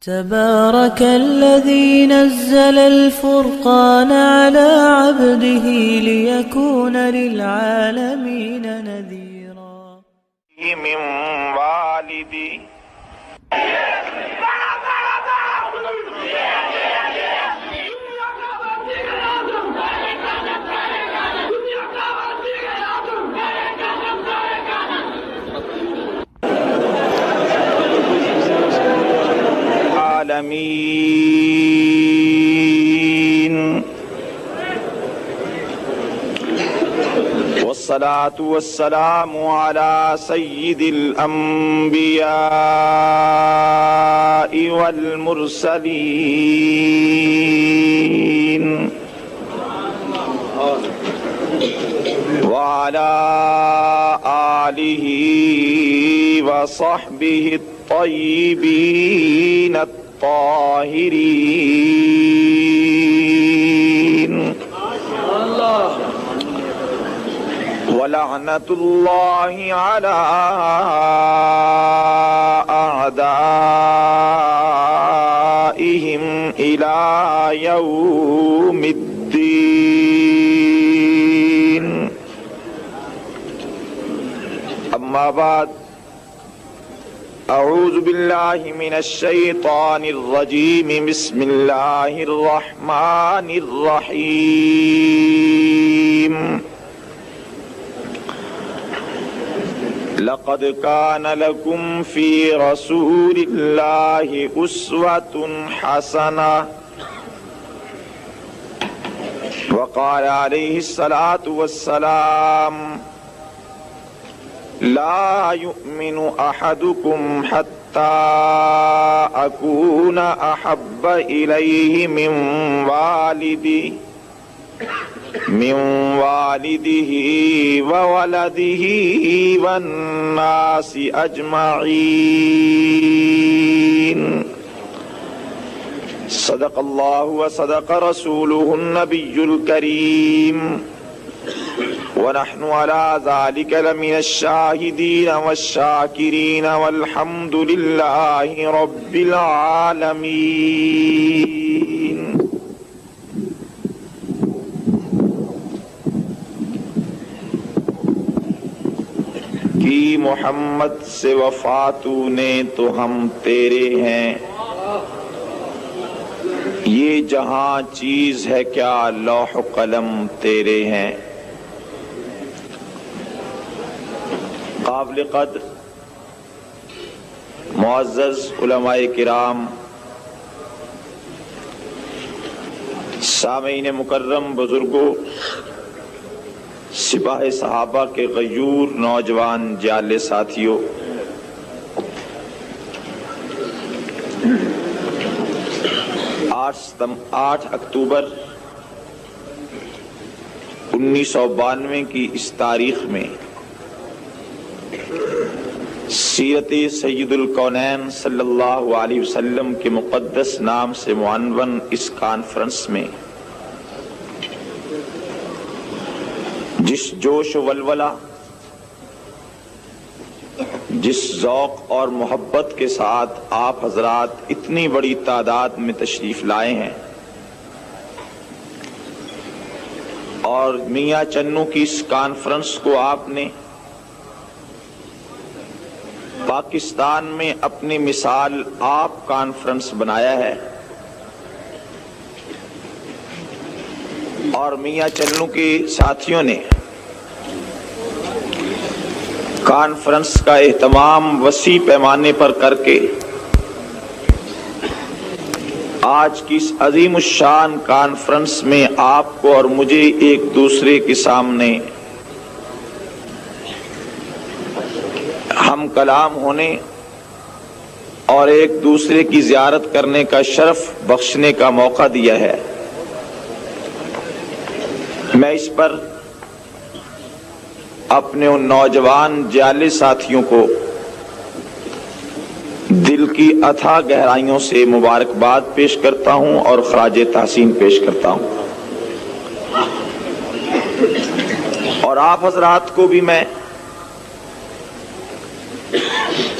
تبارك الذي نزل الفرقان على عبده ليكون للعالمين نذيرا من والدي العالمين والصلاة والسلام على سيد الأنبياء والمرسلين وعلى آله وصحبه الطيبين الطاهرين ولعنة الله على أعدائهم إلى يوم الدين. أما بعد، اعوذ باللہ من الشیطان الرجیم، بسم اللہ الرحمن الرحیم. لقد كان لكم في رسول الله أسوة حسنة. وقال عليه الصلاة والسلام: لا يؤمن أحدكم حتى أكون أحب إليه من والده وولده والناس أجمعين. صدق الله وصدق رسوله النبي الكريم، ونحن على ذلك لمن الشاهدين والشاكرين والحمد لله رب العالمين. کی محمد سے وفاتو نے تو ہم تیرے ہیں، یہ جہاں چیز ہے کیا لوح قلم تیرے ہیں. قابل قدر معزز علماء کرام، سامعین مکرم، بزرگوں، سپاہ صحابہ کے غیور نوجوان جالے ساتھیوں، آٹھ اکتوبر 1992 کی اس تاریخ میں سیرت سید الکونین صلی اللہ علیہ وسلم کے مقدس نام سے معنون اس کانفرنس میں جس جوش و ولولہ، جس ذوق اور محبت کے ساتھ آپ حضرات اتنی بڑی تعداد میں تشریف لائے ہیں، اور میاں چنو کی اس کانفرنس کو آپ نے پاکستان میں اپنی مثال آپ کانفرنس بنایا ہے، اور میاں چنو کے ساتھیوں نے کانفرنس کا اہتمام وسیع پیمانے پر کر کے آج کی اس عظیم الشان کانفرنس میں آپ کو اور مجھے ایک دوسرے کے سامنے ہم کلام ہونے اور ایک دوسرے کی زیارت کرنے کا شرف بخشنے کا موقع دیا ہے. میں اس پر اپنے ان نوجوان جالے ساتھیوں کو دل کی اتھا گہرائیوں سے مبارکباد پیش کرتا ہوں اور خراج تحسین پیش کرتا ہوں، اور آپ حضرات کو بھی میں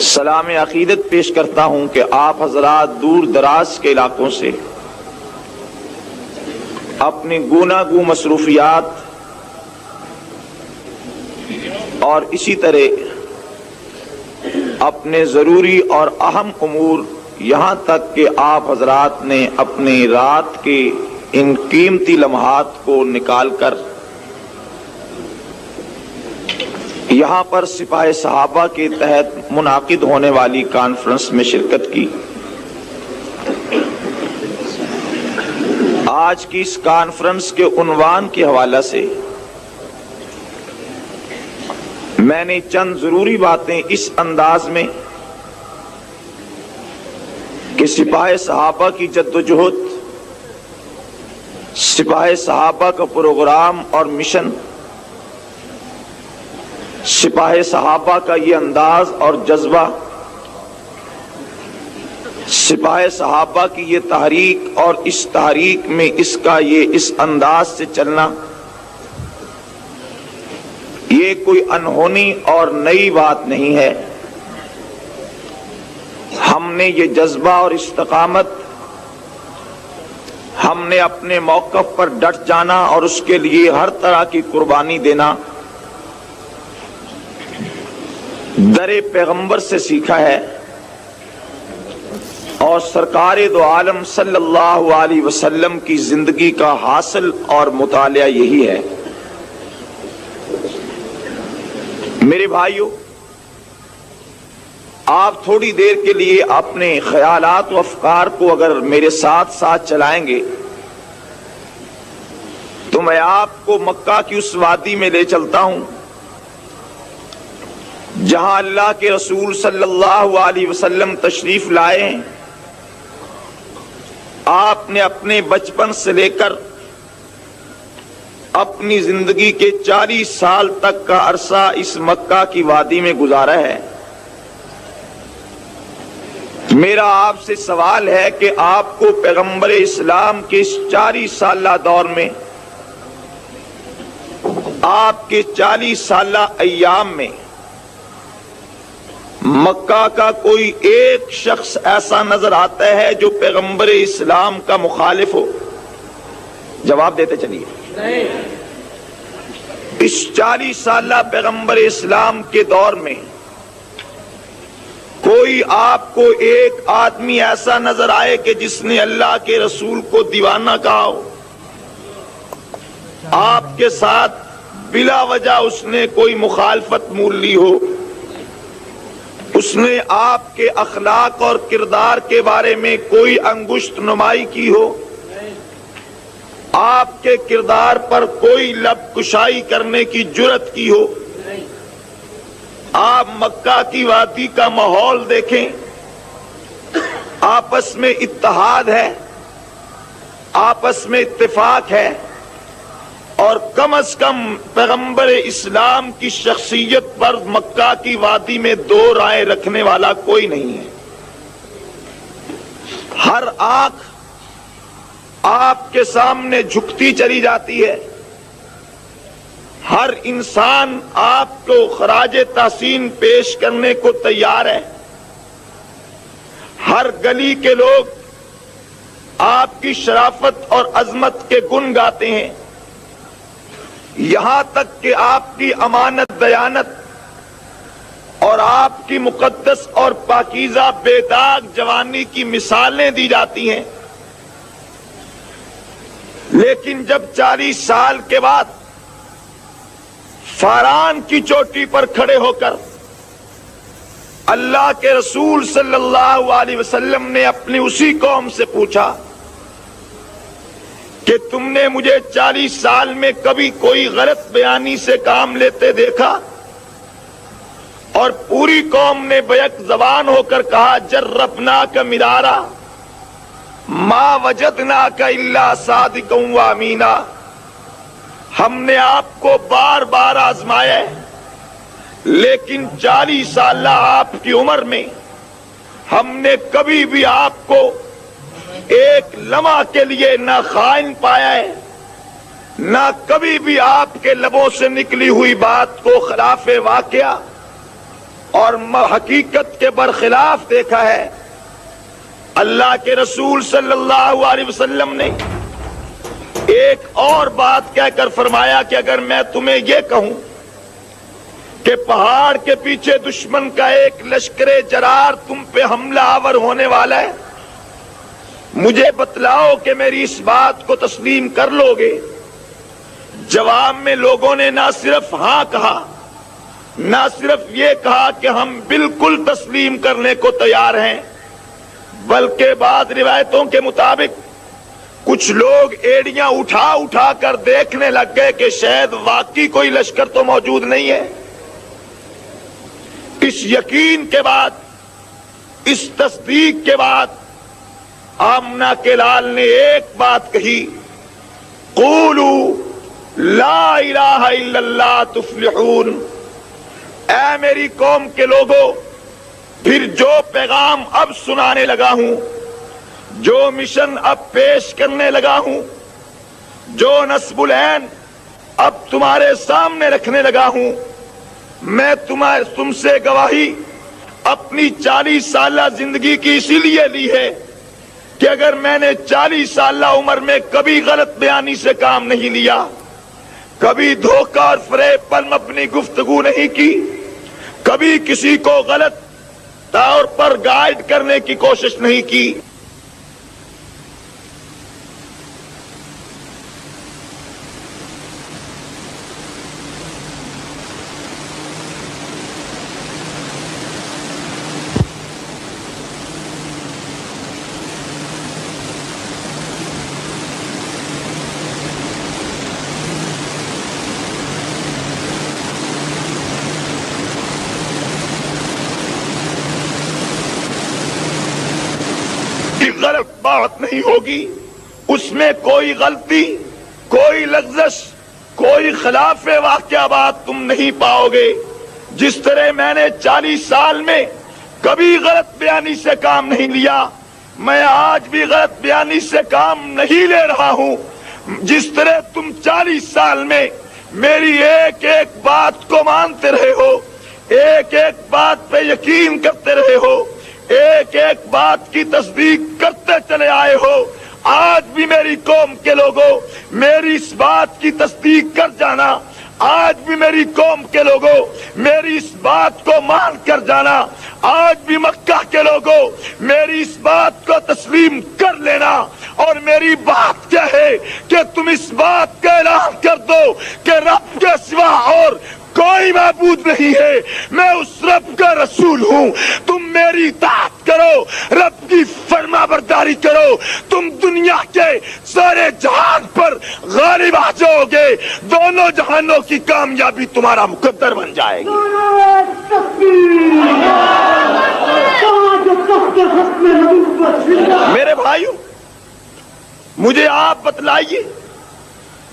سلام عقیدت پیش کرتا ہوں کہ آپ حضرات دور دراز کے علاقوں سے اپنی گوناگوں مصروفیات اور اسی طرح اپنے ضروری اور اہم امور، یہاں تک کہ آپ حضرات نے اپنی رات کے ان قیمتی لمحات کو نکال کر یہاں پر سپاہ صحابہ کے تحت منعقد ہونے والی کانفرنس میں شرکت کی۔ آج کی اس کانفرنس کے عنوان کے حوالے سے میں نے چند ضروری باتیں اس انداز میں کہ سپاہ صحابہ کی جدوجہد، سپاہ صحابہ کا پروگرام اور مشن، سپاہ صحابہ کا یہ انداز اور جذبہ، سپاہ صحابہ کی یہ تحریک اور اس تحریک میں اس کا یہ اس انداز سے چلنا، یہ کوئی انہونی اور نئی بات نہیں ہے۔ ہم نے یہ جذبہ اور استقامت، ہم نے اپنے موقف پر ڈٹ جانا اور اس کے لیے ہر طرح کی قربانی دینا در پیغمبر سے سیکھا ہے، اور سرکار دو عالم صلی اللہ علیہ وسلم کی زندگی کا حاصل اور مطالعہ یہی ہے۔ میرے بھائیو، آپ تھوڑی دیر کے لیے اپنے خیالات و افکار کو اگر میرے ساتھ ساتھ چلائیں گے تو میں آپ کو مکہ کی اس وادی میں لے چلتا ہوں جہاں اللہ کے رسول صلی اللہ علیہ وسلم تشریف لائے ہیں۔ آپ نے اپنے بچپن سے لے کر اپنی زندگی کے 40 سال تک کا عرصہ اس مکہ کی وادی میں گزارا ہے۔ میرا آپ سے سوال ہے کہ آپ کو پیغمبر اسلام کے اس 40 سالہ دور میں، آپ کے 40 سالہ ایام میں مکہ کا کوئی ایک شخص ایسا نظر آتا ہے جو پیغمبر اسلام کا مخالف ہو؟ جواب دیتے چلیے۔ اس 40 سالہ پیغمبر اسلام کے دور میں کوئی آپ کو ایک آدمی ایسا نظر آئے کہ جس نے اللہ کے رسول کو دیوانہ کہا ہو، آپ کے ساتھ بلا وجہ اس نے کوئی مخالفت مول لی ہو، اس نے آپ کے اخلاق اور کردار کے بارے میں کوئی انگشت نمائی کی ہو، آپ کے کردار پر کوئی لب کشائی کرنے کی جرت کی ہو؟ آپ مکہ کی وادی کا ماحول دیکھیں، آپس میں اتحاد ہے، آپس میں اتفاق ہے، اور کم از کم پیغمبر اسلام کی شخصیت پر مکہ کی وادی میں دو رائے رکھنے والا کوئی نہیں ہے۔ ہر آنکھ آپ کے سامنے جھکتی چلی جاتی ہے، ہر انسان آپ کو خراج تحسین پیش کرنے کو تیار ہے، ہر گلی کے لوگ آپ کی شرافت اور عظمت کے گن گاتے ہیں، یہاں تک کہ آپ کی امانت دیانت اور آپ کی مقدس اور پاکیزہ بے داغ جوانی کی مثالیں دی جاتی ہیں۔ لیکن جب 40 سال کے بعد فاران کی چوٹی پر کھڑے ہو کر اللہ کے رسول صلی اللہ علیہ وسلم نے اپنی اسی قوم سے پوچھا کہ تم نے مجھے 40 سال میں کبھی کوئی غلط بیانی سے کام لیتے دیکھا؟ اور پوری قوم نے بیک زبان ہو کر کہا جربناک مرارا ما وجدناک الا صادقا و امینا، ہم نے آپ کو بار بار آزمایا ہے، لیکن 40 سالہ آپ کی عمر میں ہم نے کبھی بھی آپ کو ایک لمحہ کے لیے نہ خائن پایا ہے، نہ کبھی بھی آپ کے لبوں سے نکلی ہوئی بات کو خلاف واقعہ اور حقیقت کے برخلاف دیکھا ہے۔ اللہ کے رسول صلی اللہ علیہ وسلم نے ایک اور بات کہہ کر فرمایا کہ اگر میں تمہیں یہ کہوں کہ پہاڑ کے پیچھے دشمن کا ایک لشکر جرار تم پہ حملہ آور ہونے والا ہے، مجھے بتلاؤ کہ میری اس بات کو تسلیم کر لو گے؟ جواب میں لوگوں نے نہ صرف ہاں کہا، نہ صرف یہ کہا کہ ہم بالکل تسلیم کرنے کو تیار ہیں، بلکہ بعض روایتوں کے مطابق کچھ لوگ ایڑیاں اٹھا اٹھا کر دیکھنے لگ گئے کہ شاید واقعی کوئی لشکر تو موجود نہیں ہے۔ اس یقین کے بعد، اس تصدیق کے بعد آمنہ کے لال نے ایک بات کہی، قولوا لا الہ الا اللہ تفلحون۔ اے میری قوم کے لوگوں، پھر جو پیغام اب سنانے لگا ہوں، جو مشن اب پیش کرنے لگا ہوں، جو نصب العین اب تمہارے سامنے رکھنے لگا ہوں، میں تم سے گواہی اپنی 40 سالہ زندگی کی اسی لیے لی ہے کہ اگر میں نے 40 سالہ عمر میں کبھی غلط بیانی سے کام نہیں لیا، کبھی دھوکہ اور فریب پر مبنی گفتگو نہیں کی، کبھی کسی کو غلط طور پر گائیڈ کرنے کی کوشش نہیں کی، غلط بات نہیں ہوگی، اس میں کوئی غلطی، کوئی لغزش، کوئی خلاف واقعہ بات تم نہیں پاؤ گے۔ جس طرح میں نے 40 سال میں کبھی غلط بیانی سے کام نہیں لیا، میں آج بھی غلط بیانی سے کام نہیں لے رہا ہوں۔ جس طرح تم 40 سال میں میری ایک ایک بات کو مانتے رہے ہو، ایک ایک بات پہ یقین کرتے رہے ہو، ایک ایک بات کی تصدیق کرتے چلے آئے ہو، آج بھی میری قوم کے لوگوں میری اس بات کی تصدیق کر جانا، آج بھی میری قوم کے لوگوں میری اس بات کو مان کر جانا، آج بھی مکہ کے لوگوں میری اس بات کو تسلیم کر لینا، اور میری بات کیا ہے کہ تم اس بات کا اعلان کر دو کہ رب کے سوا اور کوئی معبود نہیں ہے، میں اس رب کا رسول ہوں، تم میری اطاعت کرو، رب کی فرما برداری کرو، تم دنیا کے سارے جہان پر غالب آ جاؤ گے، دونوں جہانوں کی کامیابی تمہارا مقدر بن جائے گی۔ میرے بھائیو، مجھے آپ بتلائیے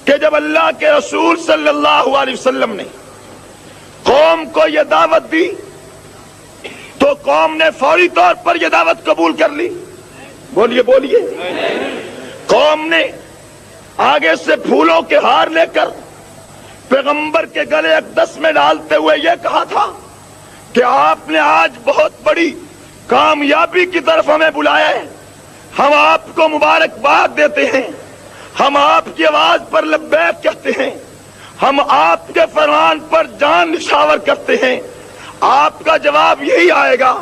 کہ جب اللہ کے رسول صلی اللہ علیہ وسلم نے قوم کو یہ دعوت دی تو قوم نے فوری طور پر یہ دعوت قبول کر لی؟ بولیے بولیے۔ قوم نے آگے سے پھولوں کے ہار لے کر پیغمبر کے گلے اقدس میں ڈالتے ہوئے یہ کہا تھا کہ آپ نے آج بہت بڑی کامیابی کی طرف ہمیں بلایا ہے، ہم آپ کو مبارکباد دیتے ہیں، ہم آپ کی آواز پر لبیک کہتے ہیں، ہم آپ کے فرمان پر جان نشاور کرتے ہیں۔ آپ کا جواب یہی آئے گا۔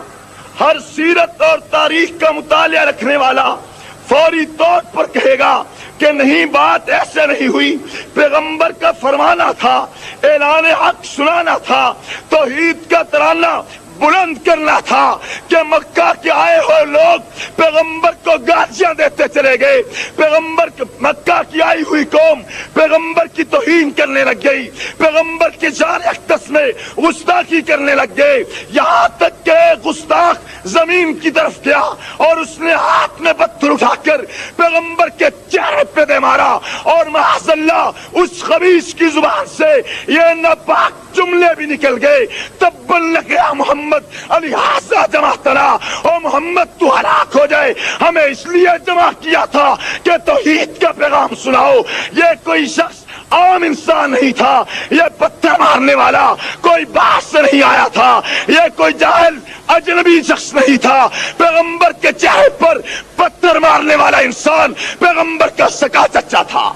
ہر سیرت اور تاریخ کا مطالعہ رکھنے والا فوری طور پر کہے گا کہ نہیں، بات ایسے نہیں ہوئی، پیغمبر کا فرمانا تھا، اعلان حق سنانا تھا، توحید کا ترانہ بلند کرنا تھا کہ مکہ کے آئے ہوئے لوگ پیغمبر کو گالیاں دیتے چلے گئے، پیغمبر مکہ کی آئی ہوئی قوم پیغمبر کی توہین کرنے لگ گئی، پیغمبر کی جان اقدس میں گستاخی کرنے لگ گئے، یہاں تک کہ گستاخ زمین کی طرف گیا اور اس نے ہاتھ میں پتھر اٹھا کر پیغمبر کے چہرے پہ دے مارا، اور معاذ اللہ اس خبیث کی زبان سے یہ ناپاک جملے بھی نکل گئے، تبًا لک یا محمد الہٰذا جمعتنا، او محمد تو ہلاک ہو جائے، ہمیں اس لیے جمع کیا تھا کہ توحید کا پیغام سناؤ۔ یہ کوئی شخص عام انسان نہیں تھا، یہ پتھر مارنے والا کوئی باہر سے نہیں آیا تھا، یہ کوئی جاہل اجنبی شخص نہیں تھا۔ پیغمبر کے چہرے پر پتھر مارنے والا انسان پیغمبر کا سگا چچا تھا،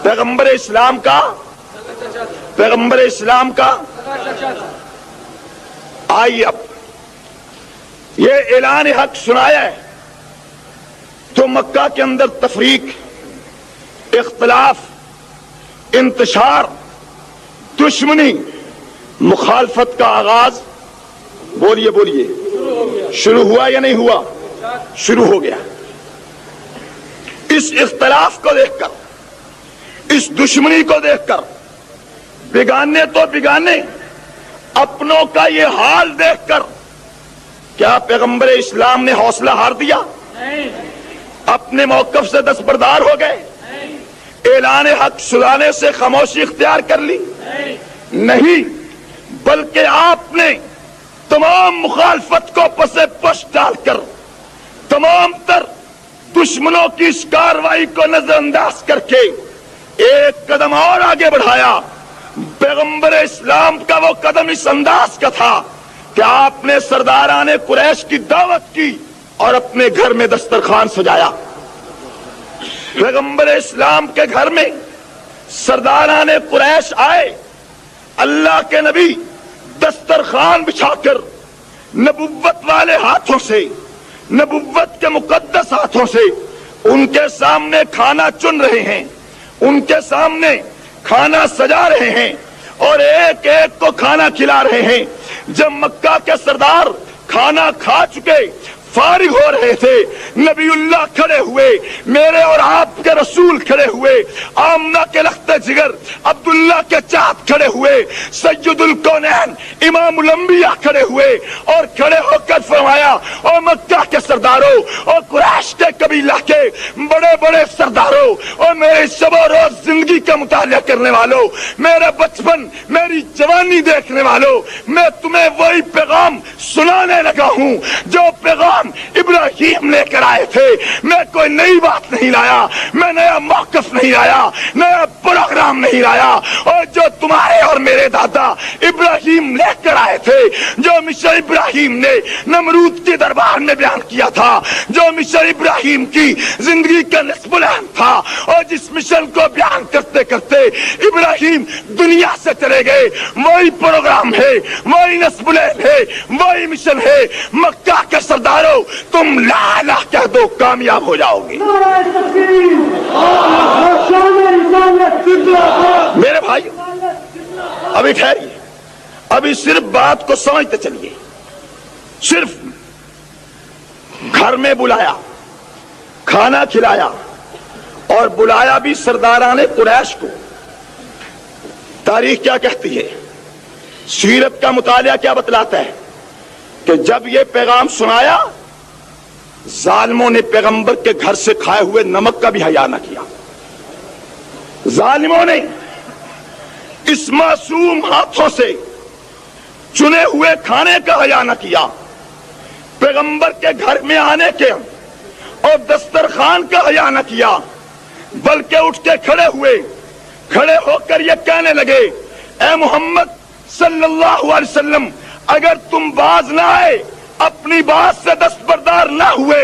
پیغمبر اسلام کا آئیے اب یہ اعلان حق سنایا ہے تو مکہ کے اندر تفریق، اختلاف، انتشار، دشمنی، مخالفت کا آغاز بولیے شروع ہوا یا نہیں ہوا؟ شروع ہو گیا۔ اس اختلاف کو دیکھ کر، اس دشمنی کو دیکھ کر، بیگانے تو بیگانے اپنوں کا یہ حال دیکھ کر کیا پیغمبر اسلام نے حوصلہ ہار دیا؟ اپنے موقف سے دستبردار ہو گئے؟ اعلان حق سنانے سے خاموشی اختیار کر لی؟ نہیں، بلکہ آپ نے تمام مخالفت کو پسے پش ڈال کر، تمام تر دشمنوں کی اس کارروائی کو نظر انداز کر کے ایک قدم اور آگے بڑھایا۔ پیغمبر اسلام کا وہ قدم اس انداز کا تھا کہ آپ نے سرداران قریش کی دعوت کی اور اپنے گھر میں دسترخوان سجایا۔ پیغمبر اسلام کے گھر میں سرداران قریش آئے، اللہ کے نبی دسترخوان بچھا کر نبوت والے ہاتھوں سے، نبوت کے مقدس ہاتھوں سے ان کے سامنے کھانا چن رہے ہیں، ان کے سامنے کھانا سجا رہے ہیں اور ایک ایک کو کھانا کھلا رہے ہیں۔ جب مکہ کے سردار کھانا کھا چکے فارغ ہو رہے تھے، نبی اللہ کھڑے ہوئے، میرے اور آپ کے رسول کھڑے ہوئے، آمنہ کے لخت جگر عبداللہ کے چاہت کھڑے ہوئے، سید الکونین امام الانبیاء کھڑے ہوئے اور کھڑے ہو کر فرمایا، اور مکہ کے سرداروں اور قریش کے قبیلہ کے بڑے بڑے سرداروں اور میرے شب و روز زندگی کا مطالعہ کرنے والوں، میرے بچپن میری جوانی دیکھنے والوں، میں تمہیں وہی پیغام سنانے لگا ہوں جو پیغام ابراہیم لے کر آئے تھے۔ میں کوئی نئی بات نہیں لایا، میں نیا موقف نہیں لایا، نیا پروگرام نہیں لایا، اور جو تمہارے اور میرے دادا ابراہیم لے کر آئے تھے، جو مشن ابراہیم نے نمرود کے دربار میں بیان کیا تھا، جو مشن ابراہیم کی زندگی کا نصب العین تھا، اور جس مشن کو بیان کرتے کرتے ابراہیم دنیا سے چلے گئے، وہی پروگرام ہے، وہی نصب العین ہے، وہی مشن ہے۔ مکہ کے سرداروں، تم لا الہ کہہ دو، کامیاب ہو جاؤ گے۔ میرے بھائی ابھی ٹھہریے، ابھی صرف بات کو سمجھتے چلیے۔ صرف گھر میں بلایا، کھانا کھلایا اور بلایا بھی سرداران قریش کو۔ تاریخ کیا کہتی ہے، سیرت کا مطالعہ کیا بتلاتا ہے کہ جب یہ پیغام سنایا، ظالموں نے پیغمبر کے گھر سے کھائے ہوئے نمک کا بھی حیا نہ کیا۔ ظالموں نے اس معصوم ہاتھوں سے چنے ہوئے کھانے کا حیا نہ کیا۔ پیغمبر کے گھر میں آنے کے اور دسترخوان کا حیا نہ کیا، بلکہ اٹھ کے کھڑے ہوئے، کھڑے ہو کر یہ کہنے لگے، اے محمد صلی اللہ علیہ وسلم، اگر تم باز نہ آئے، اپنی بات سے دستبردار نہ ہوئے،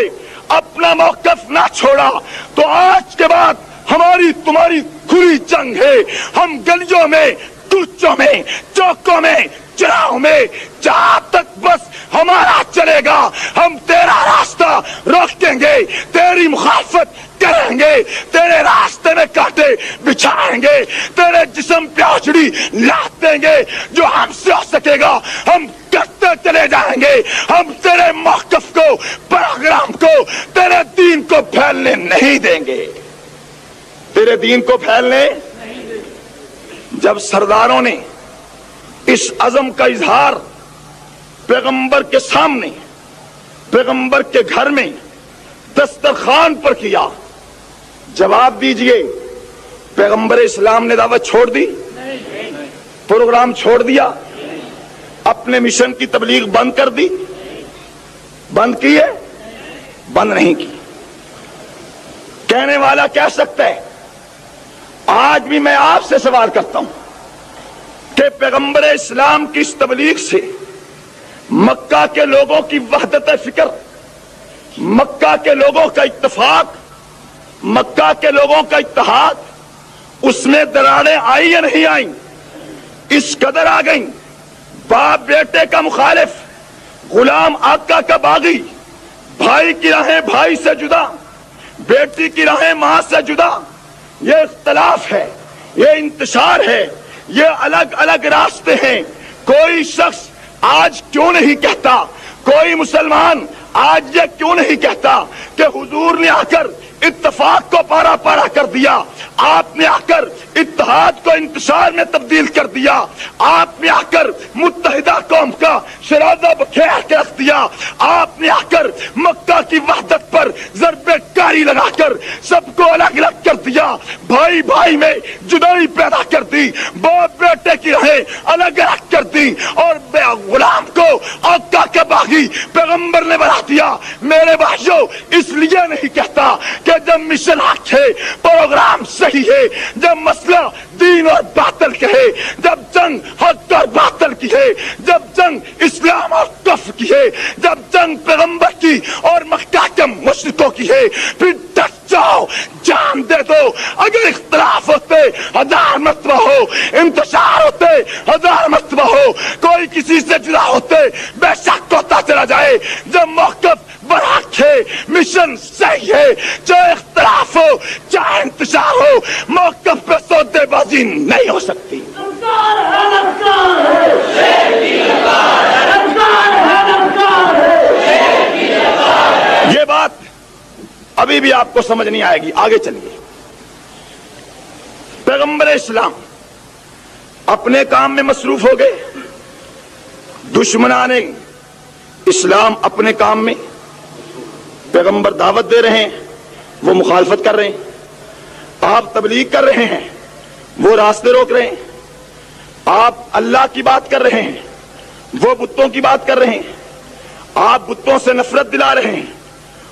اپنا موقف نہ چھوڑا، تو آج کے بعد ہماری تمہاری کھلی جنگ ہے۔ ہم گلیوں میں، کوچوں میں، چوکوں میں، چراہوں میں، جہاں تک بس ہمارا چلے گا، ہم تیرا راستہ روکیں گے، تیری مخالفت کریں گے، تیرے راستے میں کانٹے بچھائیں گے، تیرے جسم پہ اوجڑی لاد دیں گے، جو ہم سے ہو سکے گا ہم کرتے چلے جائیں گے۔ ہم تیرے موقف کو، پروگرام کو، تیرے دین کو پھیلنے نہیں دیں گے، تیرے دین کو پھیلنے۔ جب سرداروں نے اس عزم کا اظہار پیغمبر کے سامنے، پیغمبر کے گھر میں دسترخوان پر کیا، جواب دیجئے، پیغمبر اسلام نے دعوت چھوڑ دی؟ پروگرام چھوڑ دیا؟ اپنے مشن کی تبلیغ بند کر دی؟ بند کی ہے؟ بند نہیں کی۔ کہنے والا کہہ سکتا ہے آج بھی میں آپ سے سوال کرتا ہوں کہ پیغمبر اسلام کی اس تبلیغ سے مکہ کے لوگوں کی وحدت فکر، مکہ کے لوگوں کا اتفاق، مکہ کے لوگوں کا اتحاد، اس میں دراڑیں آئی یا نہیں آئیں؟ اس قدر آ گئیں، باپ بیٹے کا مخالف، غلام آقا کا باغی، بھائی کی راہیں بھائی سے جدا، بیٹی کی راہیں ماں سے جدا، یہ اختلاف ہے، یہ انتشار ہے، یہ الگ الگ راستے ہیں۔ کوئی شخص آج کیوں نہیں کہتا، کوئی مسلمان آج یہ کیوں نہیں کہتا کہ حضور نے آ کر اتفاق کو پارا پارا کر دیا، آپ نے آ کر اتحاد کو انتشار میں تبدیل کر دیا، آپ نے آ کر متحدہ قوم کا شرازہ بکھیر کے رکھ دیا، آپ نے آ کر مکہ کی وحدت پر ضرب کاری لگا کر سب کو الگ الگ کر دیا، بھائی بھائی میں جدائی پیدا کر دی، باپ بیٹے کی راہیں الگ الگ کر دی، اور غلام کو آقا کا باغی پیغمبر نے بنا دیا۔ میرے بھائیوں، اس لیے نہیں کہتا کہ جب مشن حق ہے، پروگرام صحیح ہے، جب مسئلہ دین اور باطل کا ہے، جب جنگ حق اور باطل کی ہے، جب جنگ اسلام اور کفر کی ہے، جب جنگ پیغمبر کی اور مکہ کے مشرکوں کی ہے، پھر ڈٹ جاؤ، جان دے دو۔ اگر اختلاف ہوتے 1000 مرتبہ ہو، انتشار ہوتے 1000 مرتبہ ہو، کوئی کسی سے جدا ہوتے بے شک ہوتا چلا جائے، جب موقف برحق ہے، مشن صحیح ہے، چاہے اختلاف ہو چاہے انتشار ہو، موقف پہ سودے بازی نہیں ہو سکتی۔ یہ بات ابھی بھی آپ کو سمجھ نہیں آئے گی، آگے چلیے۔ پیغمبر اسلام اپنے کام میں مصروف ہو گئے، دشمنان اسلام اپنے کام میں، پیغمبر دعوت دے رہے ہیں، وہ مخالفت کر رہے ہیں، آپ تبلیغ کر رہے ہیں، وہ راستے روک رہے ہیں، آپ اللہ کی بات کر رہے ہیں، وہ بتوں کی بات کر رہے ہیں، آپ بتوں سے نفرت دلا رہے ہیں،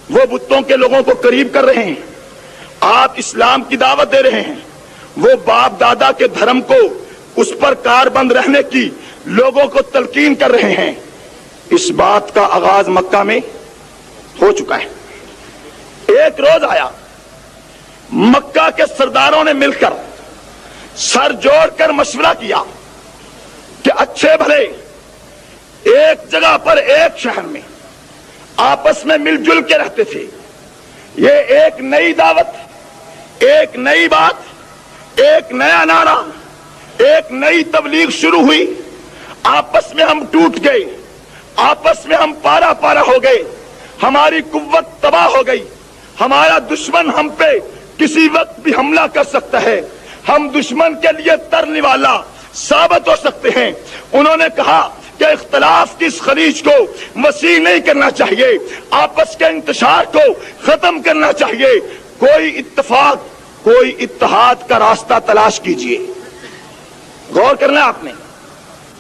وہ بتوں کے لوگوں کو قریب کر رہے ہیں، آپ اسلام کی دعوت دے رہے ہیں، وہ باپ دادا کے دھرم کو اس پر کار بند رہنے کی لوگوں کو تلقین کر رہے ہیں۔ اس بات کا آغاز مکہ میں ہو چکا ہے۔ ایک روز آیا، مکہ کے سرداروں نے مل کر سر جوڑ کر مشورہ کیا کہ اچھے بھلے ایک جگہ پر ایک شہر میں آپس میں مل جل کے رہتے تھے، یہ ایک نئی دعوت، ایک نئی بات، ایک نیا نعرہ، ایک نئی تبلیغ شروع ہوئی، آپس میں ہم ٹوٹ گئے، آپس میں ہم پارا پارا ہو گئے، ہماری قوت تباہ ہو گئی، ہمارا دشمن ہم پہ کسی وقت بھی حملہ کر سکتا ہے، ہم دشمن کے لیے ترنے والا ثابت ہو سکتے ہیں۔ انہوں نے کہا کہ اختلاف کی اس خلیج کو وسیع نہیں کرنا چاہیے، آپس کے انتشار کو ختم کرنا چاہیے، کوئی اتفاق، کوئی اتحاد کا راستہ تلاش کیجیے۔ غور کرنا آپ نے،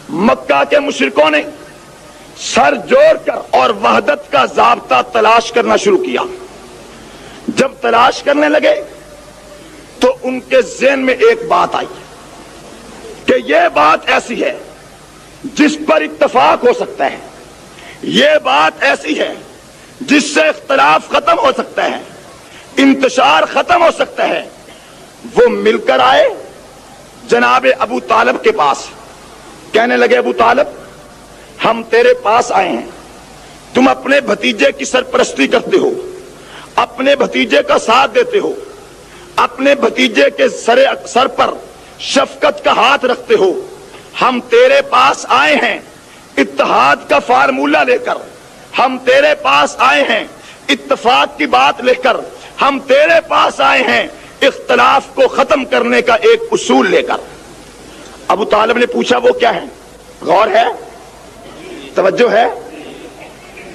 مکہ کے مشرکوں نے سر جوڑ کر اور وحدت کا ضابطہ تلاش کرنا شروع کیا۔ جب تلاش کرنے لگے تو ان کے ذہن میں ایک بات آئی کہ یہ بات ایسی ہے جس پر اتفاق ہو سکتا ہے، یہ بات ایسی ہے جس سے اختلاف ختم ہو سکتا ہے، انتشار ختم ہو سکتا ہے۔ وہ مل کر آئے جناب ابو طالب کے پاس، کہنے لگے ابو طالب ہم تیرے پاس آئے ہیں، تم اپنے بھتیجے کی سرپرستی کرتے ہو، اپنے بھتیجے کا ساتھ دیتے ہو، اپنے بھتیجے کے سر پر شفقت کا ہاتھ رکھتے ہو، ہم تیرے پاس آئے ہیں اتحاد کا فارمولہ لے کر، ہم تیرے پاس آئے ہیں اتفاق کی بات لے کر، ہم تیرے پاس آئے ہیں اختلاف کو ختم کرنے کا ایک اصول لے کر۔ ابو طالب نے پوچھا وہ کیا ہے؟ غور ہے، توجہ ہے؟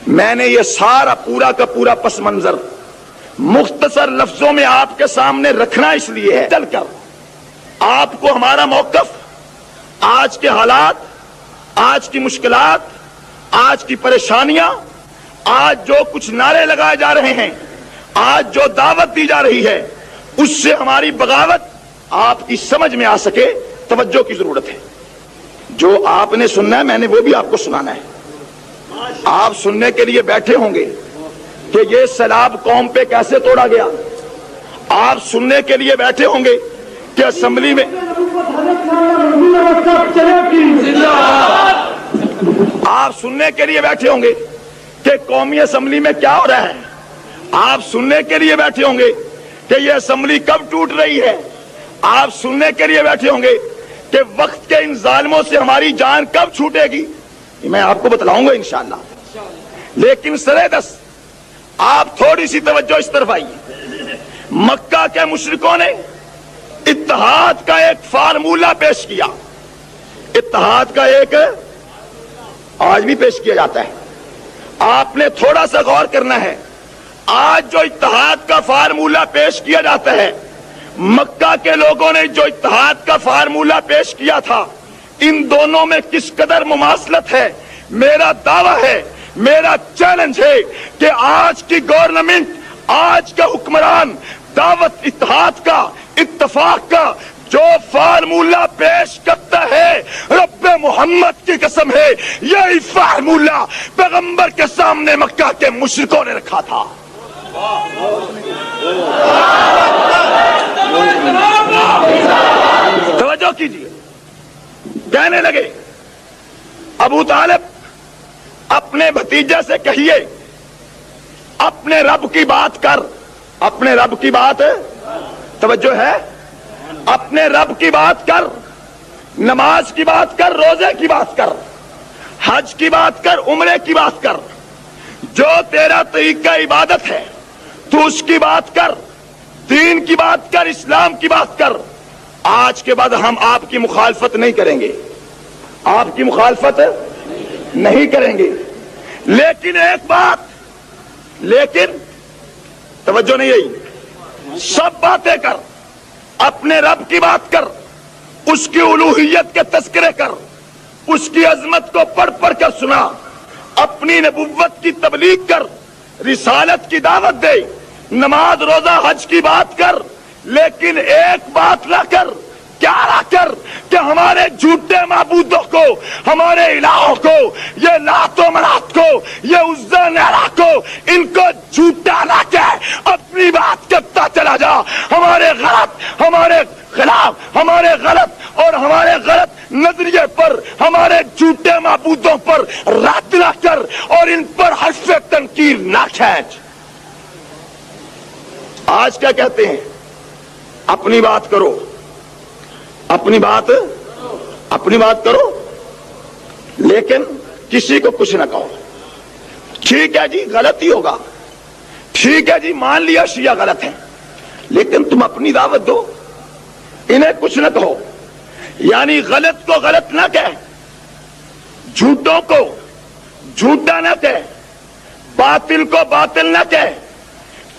میں نے یہ سارا پورا کا پورا پس منظر مختصر لفظوں میں آپ کے سامنے رکھنا اس لیے ہے چل کر آپ کو ہمارا موقف، آج کے حالات، آج کی مشکلات، آج کی پریشانیاں، آج جو کچھ نعرے لگائے جا رہے ہیں، آج جو دعوت دی جا رہی ہے، اس سے ہماری بغاوت آپ کی سمجھ میں آ سکے توجہ کی ضرورت ہے. جو آپ نے سننا ہے میں نے وہ بھی آپ کو سنانا ہے. آپ سننے کے لیے بیٹھے ہوں گے کہ یہ سیلاب قوم پہ کیسے توڑا گیا. آپ سننے کے لیے بیٹھے ہوں گے کہ اسمبلی میں آپ سننے کے لیے بیٹھے ہوں گے کہ قومی اسمبلی میں کیا ہو رہا ہے. آپ سننے کے لیے بیٹھے ہوں گے کہ یہ اسمبلی کب ٹوٹ رہی ہے. آپ سننے کے لیے بیٹھے ہوں گے کہ وقت کے ان ظالموں سے ہماری جان کب چھوٹے گی. میں آپ کو بتلاؤں گا انشاءاللہ. لیکن سرے دس آپ تھوڑی سی توجہ اس طرف آئیے. مکہ کے مشرکوں نے اتحاد کا ایک فارمولہ پیش کیا. اتحاد کا ایک آج بھی پیش کیا جاتا ہے. آپ نے تھوڑا سا غور کرنا ہے. آج جو اتحاد کا فارمولہ پیش کیا جاتا ہے, مکہ کے لوگوں نے جو اتحاد کا فارمولہ پیش کیا تھا, ان دونوں میں کس قدر مماثلت ہے. میرا دعویٰ ہے, میرا چیلنج ہے کہ آج کی گورنمنٹ, آج کا حکمران دعوت اتحاد کا, اتفاق کا جو فارمولہ پیش کرتا ہے, رب محمد کی قسم ہے یہی فارمولہ پیغمبر کے سامنے مکہ کے مشرکوں نے رکھا تھا. توجہ کیجیے. کہنے لگے ابو طالب اپنے بھتیجے سے کہیے اپنے رب کی بات کر. اپنے رب کی بات, توجہ ہے, اپنے رب کی بات کر, نماز کی بات کر, روزے کی بات کر, حج کی بات کر, عمرے کی بات کر. جو تیرا طریقہ عبادت ہے تو اس کی بات کر, دین کی بات کر, اسلام کی بات کر. آج کے بعد ہم آپ کی مخالفت نہیں کریں گے, آپ کی مخالفت نہیں کریں گے. لیکن ایک بات, لیکن توجہ نہیں آئی, سب باتیں کر, اپنے رب کی بات کر, اس کی الوہیت کے تذکرے کر, اس کی عظمت کو پڑھ پڑھ کر سنا, اپنی نبوت کی تبلیغ کر, رسالت کی دعوت دے, نماز روزہ حج کی بات کر. لیکن ایک بات نہ کر, کیا نہ کر کہ ہمارے جھوٹے معبودوں کو, ہمارے الہوں کو, یہ لات و منات کو, یہ عزا نیرا کو, ان کو جھوٹا نہ کہہ, اپنی بات کرتا چلا جا. ہمارے خلاف ہمارے غلط اور ہمارے غلط نظریے پر, ہمارے جھوٹے معبودوں پر رد نہ کر اور ان پر حرف تنقیر نہ کھینچ. آج کیا کہتے ہیں, اپنی بات کرو, اپنی بات کرو, لیکن کسی کو کچھ نہ کہو. ٹھیک ہے جی غلط ہی ہوگا, ٹھیک ہے جی مان لیا شیعہ غلط ہیں, لیکن تم اپنی دعوت دو, انہیں کچھ نہ کہو. یعنی غلط کو غلط نہ کہہ, جھوٹوں کو جھوٹا نہ کہہ, باطل کو باطل نہ کہہ,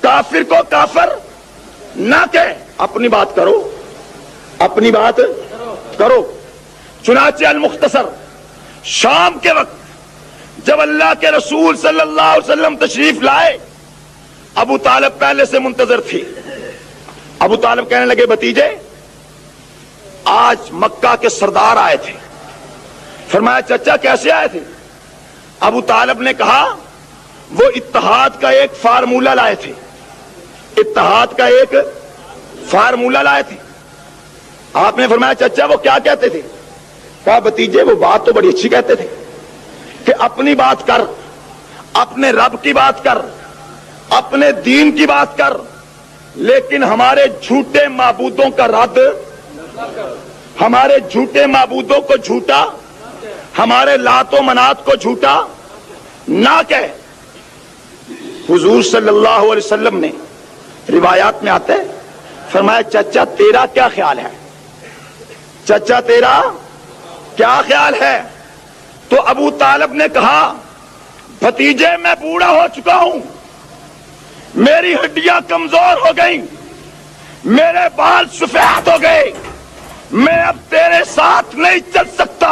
کافر کو کافر نہ کہہ. اپنی بات کرو, اپنی بات کرو. چنانچہ المختصر شام کے وقت جب اللہ کے رسول صلی اللہ علیہ وسلم تشریف لائے, ابو طالب پہلے سے منتظر تھی. ابو طالب کہنے لگے بھتیجے آج مکہ کے سردار آئے تھے. فرمایا چچا کیسے آئے تھے؟ ابو طالب نے کہا وہ اتحاد کا ایک فارمولہ لائے تھے, اتحاد کا ایک فارمولہ لائے تھے. آپ نے فرمایا چچا وہ کیا کہتے تھے؟ کہا بھتیجے وہ بات تو بڑی اچھی کہتے تھے کہ اپنی بات کر, اپنے رب کی بات کر, اپنے دین کی بات کر, لیکن ہمارے جھوٹے معبودوں کا رد, ہمارے جھوٹے معبودوں کو جھوٹا, ہمارے لات و منات کو جھوٹا نہ کہہ. حضور صلی اللہ علیہ وسلم نے روایات میں آتا ہے فرمایا چچا تیرا کیا خیال ہے, چچا تیرا کیا خیال ہے؟ تو ابو طالب نے کہا بھتیجے میں بوڑھا ہو چکا ہوں, میری ہڈیاں کمزور ہو گئیں, میرے بال سفید ہو گئے, میں اب تیرے ساتھ نہیں چل سکتا,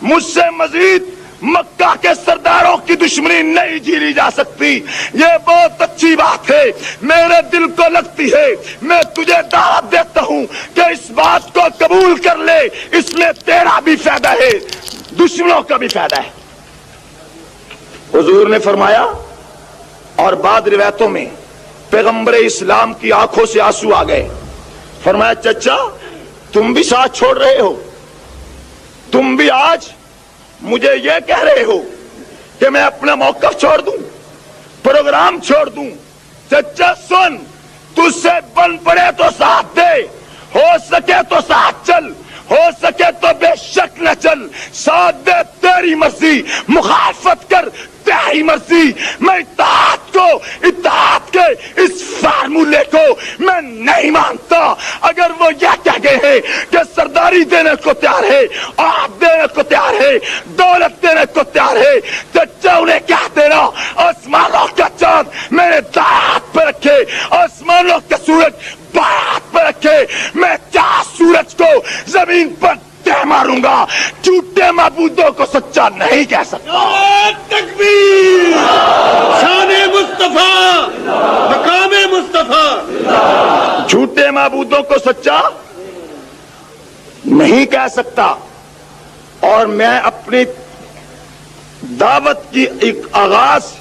مجھ سے مزید مکہ کے سرداروں کی دشمنی نہیں جھیلی جا سکتی. یہ بہت اچھی بات ہے, میرے دل کو لگتی ہے. میں تجھے دعوت دیتا ہوں کہ اس بات کو قبول کر لے, اس میں تیرا بھی فائدہ ہے, دشمنوں کا بھی فائدہ ہے. حضور نے فرمایا, اور بعد روایتوں میں پیغمبر اسلام کی آنکھوں سے آنسو آ گئے. فرمایا چچا تم بھی ساتھ چھوڑ رہے ہو, تم بھی آج مجھے یہ کہہ رہے ہو کہ میں اپنا موقف چھوڑ دوں, پروگرام چھوڑ دوں. چچا سن, تجھ سے بن پڑے تو ساتھ دے, ہو سکے تو ساتھ چل, ہو سکے تو بے شک نہ چل, ساتھ دے تیری مرضی, مخالفت کر تیری مرضی. میں اطاعت کے اس فارمولے کو میں نہیں مانتا. اگر وہ یہ کہہ گئے ہیں کہ سرداری دینے کو تیار ہے, آپ دینے کو تیار ہے, دولت دینے کو تیار ہے, چچا انہیں کیا دینا؟ آسمانوں کا چاند میرے دائیں پہ رکھے, آسمانوں کا سورج بائیں پہ رکھے, میں 4 سورج کو زمین پر دے ماروں گا. جھوٹے معبودوں کو سچا نہیں کہہ سکتا. تکبیر, شان مصطفیٰ, مقام مصطفیٰ. جھوٹے معبودوں کو سچا نہیں کہہ سکتا. اور میں اپنی دعوت کی ایک آغاز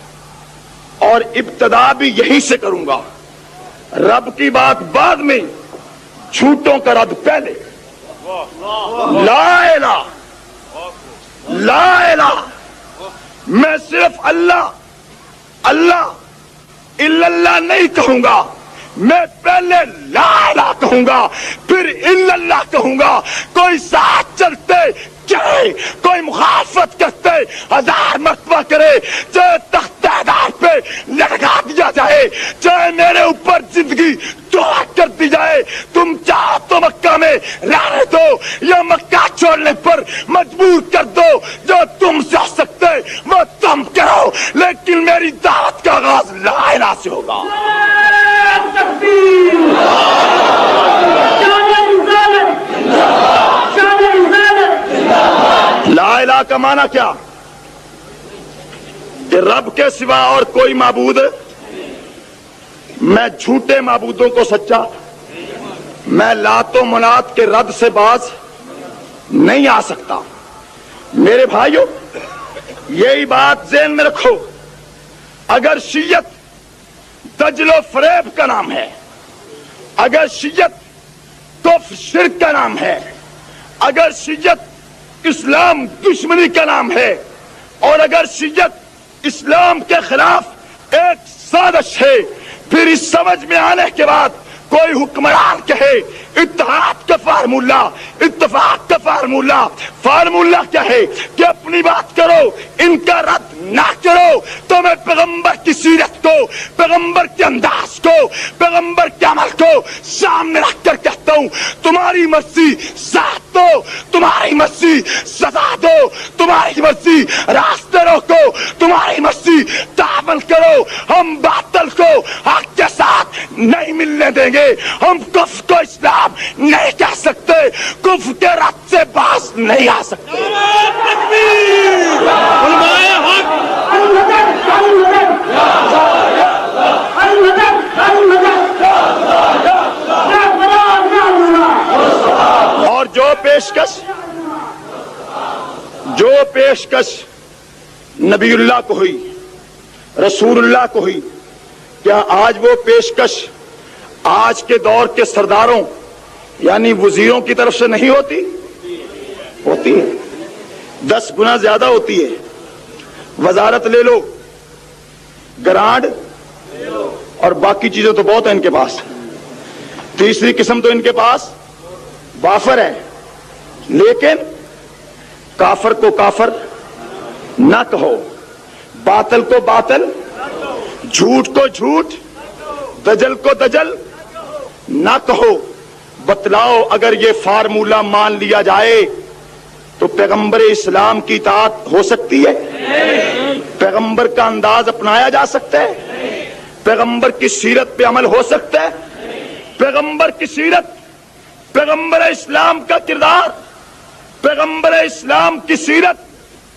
اور ابتدا بھی یہیں سے کروں گا. رب کی بات بعد میں, جھوٹوں کا رد پہلے. لا الہ لا الہ, میں صرف اللہ اللہ الا اللہ نہیں کہوں گا, میں پہلے لا الہ کہوں گا, پھر الا اللہ کہوں گا. کوئی ساتھ چلتے چاہے کوئی مخالفت کرتے 1000 مرتبہ کرے, چاہے تخت دار پہ لٹکا دیا جائے, چاہے میرے اوپر زندگی دعا کر دی جائے. تم چاہو تو مکہ میں رہنے دو, یا مکہ چھوڑنے پر مجبور کر دو. جو تم سے ہو سکتے وہ تم کرو, لیکن میری دعوت کا آغاز لا الہ سے ہوگا. لا الہ کا معنی کیا؟ کہ رب کے سوا اور کوئی معبود, میں جھوٹے معبودوں کو سچا, میں لات و منات کے رد سے باز نہیں آ سکتا. میرے بھائیوں, یہی بات ذہن میں رکھو. اگر شیعت دجل و فریب کا نام ہے, اگر شیعت کفر شرک کا نام ہے, اگر شیعت اسلام دشمنی کا نام ہے, اور اگر شیعت اسلام کے خلاف ایک سازش ہے, پھر اس سمجھ میں آنے کے بعد کوئی حکمران کہے اتحاد کا فارمولہ, اتفاق کا فارمولہ. فارمولہ کیا ہے کہ اپنی بات کرو, ان کا رد نہ کرو. تو میں پیغمبر کی سیرت کو, پیغمبر کے انداز کو, پیغمبر کے عمل کو سامنے رکھ کر کہتا ہوں, تمہاری مرضی ساتھ دو, تمہاری مرضی سزا دو, تمہاری مرضی راستے روکو, تمہاری مرضی تعامل کرو. ہم باطل کو حق کے ساتھ نہیں ملنے دیں گے. ہم کفر کو اسلام نہیں کہہ سکتے, کفر کے رد سے باز نہیں آ سکتے. اور جو پیشکش نبی اللہ کو ہوئی, رسول اللہ کو ہوئی, کیا آج وہ پیشکش آج کے دور کے سرداروں یعنی وزیروں کی طرف سے نہیں ہوتی؟ ہوتی ہے, 10 گنا زیادہ ہوتی ہے. وزارت لے لو, گرانڈ, اور باقی چیزیں تو بہت ہیں ان کے پاس. تیسری قسم تو ان کے پاس وافر ہے. لیکن کافر کو کافر نہ کہو, باطل کو باطل, جھوٹ کو جھوٹ, دجل کو دجل نہ کہو. بتلاؤ, اگر یہ فارمولہ مان لیا جائے تو پیغمبر اسلام کی اطاعت ہو سکتی ہے؟ پیغمبر کا انداز اپنایا جا سکتا ہے؟ پیغمبر کی سیرت پہ عمل ہو سکتا ہے؟ پیغمبر کی سیرت, پیغمبر اسلام کا کردار, پیغمبر اسلام کی سیرت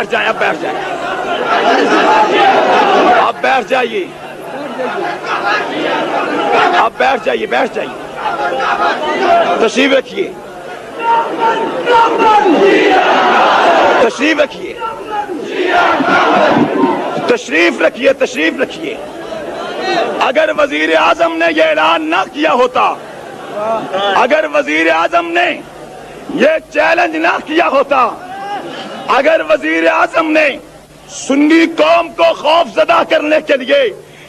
بیٹھ جائیں، اب بیٹھ جائیں، اب بیٹھ جائیے، اب بیٹھ جائیے، بیٹھ جائیے، تشریف رکھیے، تشریف رکھیے، تشریف رکھیے، تشریف رکھیے۔ اگر وزیر اعظم نے یہ اعلان نہ کیا ہوتا، اگر وزیر اعظم نے یہ چیلنج نہ کیا ہوتا، اگر وزیر اعظم نے سنی قوم کو خوف زدہ کرنے کے لیے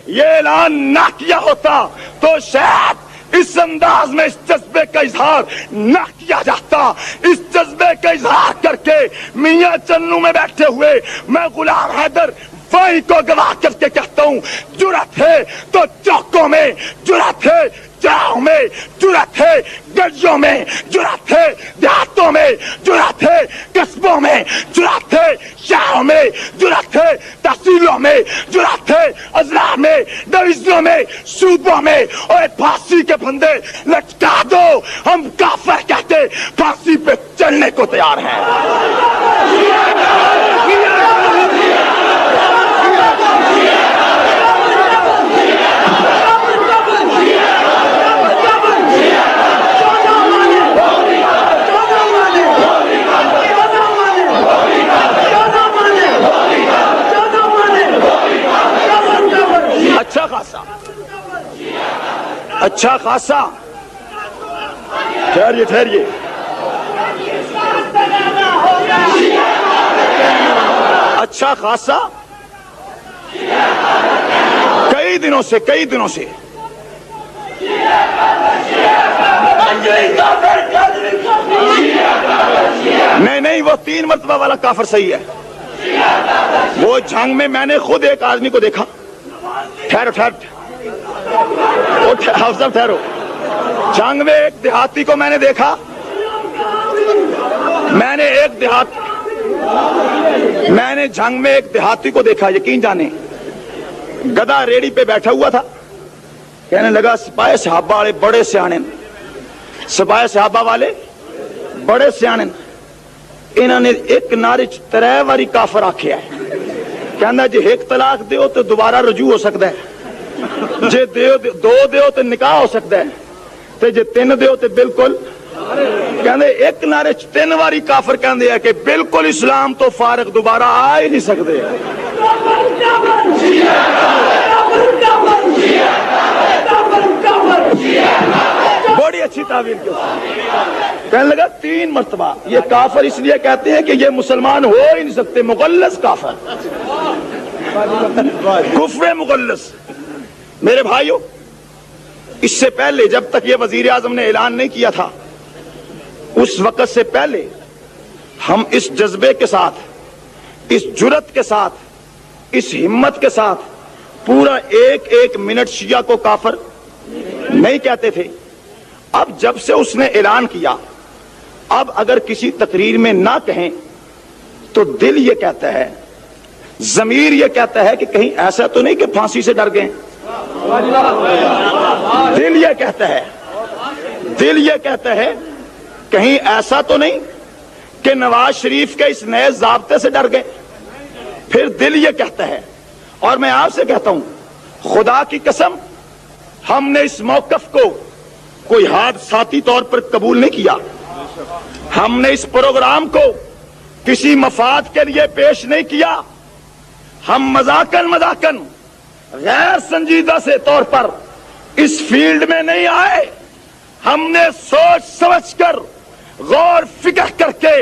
یہ اعلان نہ کیا ہوتا تو شاید اس انداز میں اس جذبے کا اظہار نہ کیا جاتا۔ اس جذبے کا اظہار کر کے میاں چنو میں بیٹھے ہوئے میں غلام حیدر وہی کو گواہ کر کے کہتا ہوں، جرأت ہے تو چوکوں میں، جرأت ہے چاہوں میں، جرأت ہے گلیوں میں، جرأت ہے دیہاتوں میں، جرأت ہے قصبوں میں، جرأت ہے شہروں میں، جرأت ہے تحصیلوں میں، جرأت ہے اضلاع میں، ڈویژنوں میں، صوبوں میں، اور پھانسی کے پھندے لٹکا دو، ہم کافر کہتے پھانسی پہ چلنے کو تیار ہیں۔ اچھا خاصا ٹھہریے ٹھہریے، اچھا خاصا کئی دنوں سے نہیں وہ 3 مرتبہ والا کافر صحیح ہے۔ وہ جنگ میں میں نے خود ایک آدمی کو دیکھا، ٹھہرو ٹھہرو، جنگ میں ایک دیہاتی کو میں نے دیکھا، میں نے جنگ میں ایک دیہاتی کو دیکھا، یقین جانے گدا ریڑی پہ بیٹھا ہوا تھا، کہنے لگا سپاہی صحابہ والے بڑے سیانے، سپاہی صحابہ والے بڑے سیانے، انہوں نے ایک نعرے 3 واری کافر آکھیا ہے، کہنا جی ایک طلاق دیو تو دوبارہ رجوع ہو سکتا ہے، جے دو دیو تو نکاح ہو سکتا ہے، تے جے 3 دیو تو بالکل، کہندے ایک نعرے 3 واری کافر کہندے ہیں کہ بالکل اسلام تو فارغ دوبارہ آ ہی نہیں سکتے۔ بڑی اچھی تعبیر کیوں، کہنے لگا 3 مرتبہ، یہ کافر اس لیے کہتے ہیں کہ یہ مسلمان ہو ہی نہیں سکتے، مغلظ کافر، کفر مغلظ۔ میرے بھائیوں، اس سے پہلے جب تک یہ وزیر اعظم نے اعلان نہیں کیا تھا، اس وقت سے پہلے ہم اس جذبے کے ساتھ، اس جرأت کے ساتھ، اس ہمت کے ساتھ پورا ایک منٹ شیعہ کو کافر نہیں کہتے تھے۔ اب جب سے اس نے اعلان کیا، اب اگر کسی تقریر میں نہ کہیں تو دل یہ کہتا ہے، ضمیر یہ کہتا ہے کہ کہیں ایسا تو نہیں کہ پھانسی سے ڈر گئے۔ دل یہ کہتا ہے کہیں ایسا تو نہیں کہ نواز شریف کے اس نئے ضابطے سے ڈر گئے۔ پھر دل یہ کہتا ہے، اور میں آپ سے کہتا ہوں خدا کی قسم، ہم نے اس موقف کو کوئی حادثاتی طور پر قبول نہیں کیا، ہم نے اس پروگرام کو کسی مفاد کے لیے پیش نہیں کیا، ہم مذاکن غیر سنجیدہ سے طور پر اس فیلڈ میں نہیں آئے، ہم نے سوچ سمجھ کر غور فکر کر کے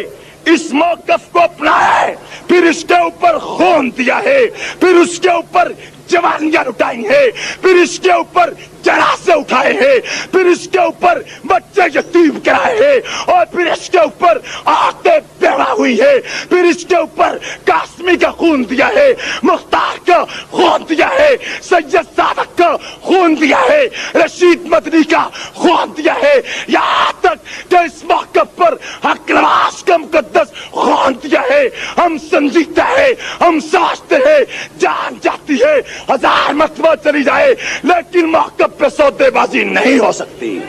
اس موقف کو اپنایا ہے، پھر اس کے اوپر خون دیا ہے، پھر اس کے اوپر جوانیاں لٹائی ہیں، پھر اس کے اوپر جنازے اٹھائے ہیں، پھر اس کے اوپر بچے یتیم کرائے ہیں، اور پھر اس کے اوپر عورتیں بیوہ ہوئی ہے، پھر اس کے اوپر قاسمی کا خون دیا ہے، مختار کا خون دیا ہے، سید صادق کا خون دیا ہے، رشید مدنی کا خون دیا ہے، یہاں تک کہ اس موقع پر حق نواز کا مقدس خون دیا ہے۔ ہم سنجیدہ ہے، ہم سمجھتے ہیں جان جاتی ہے 1000 مرتبہ چلی جائے، لیکن موقع پہ سودے بازی نہیں ہو سکتی۔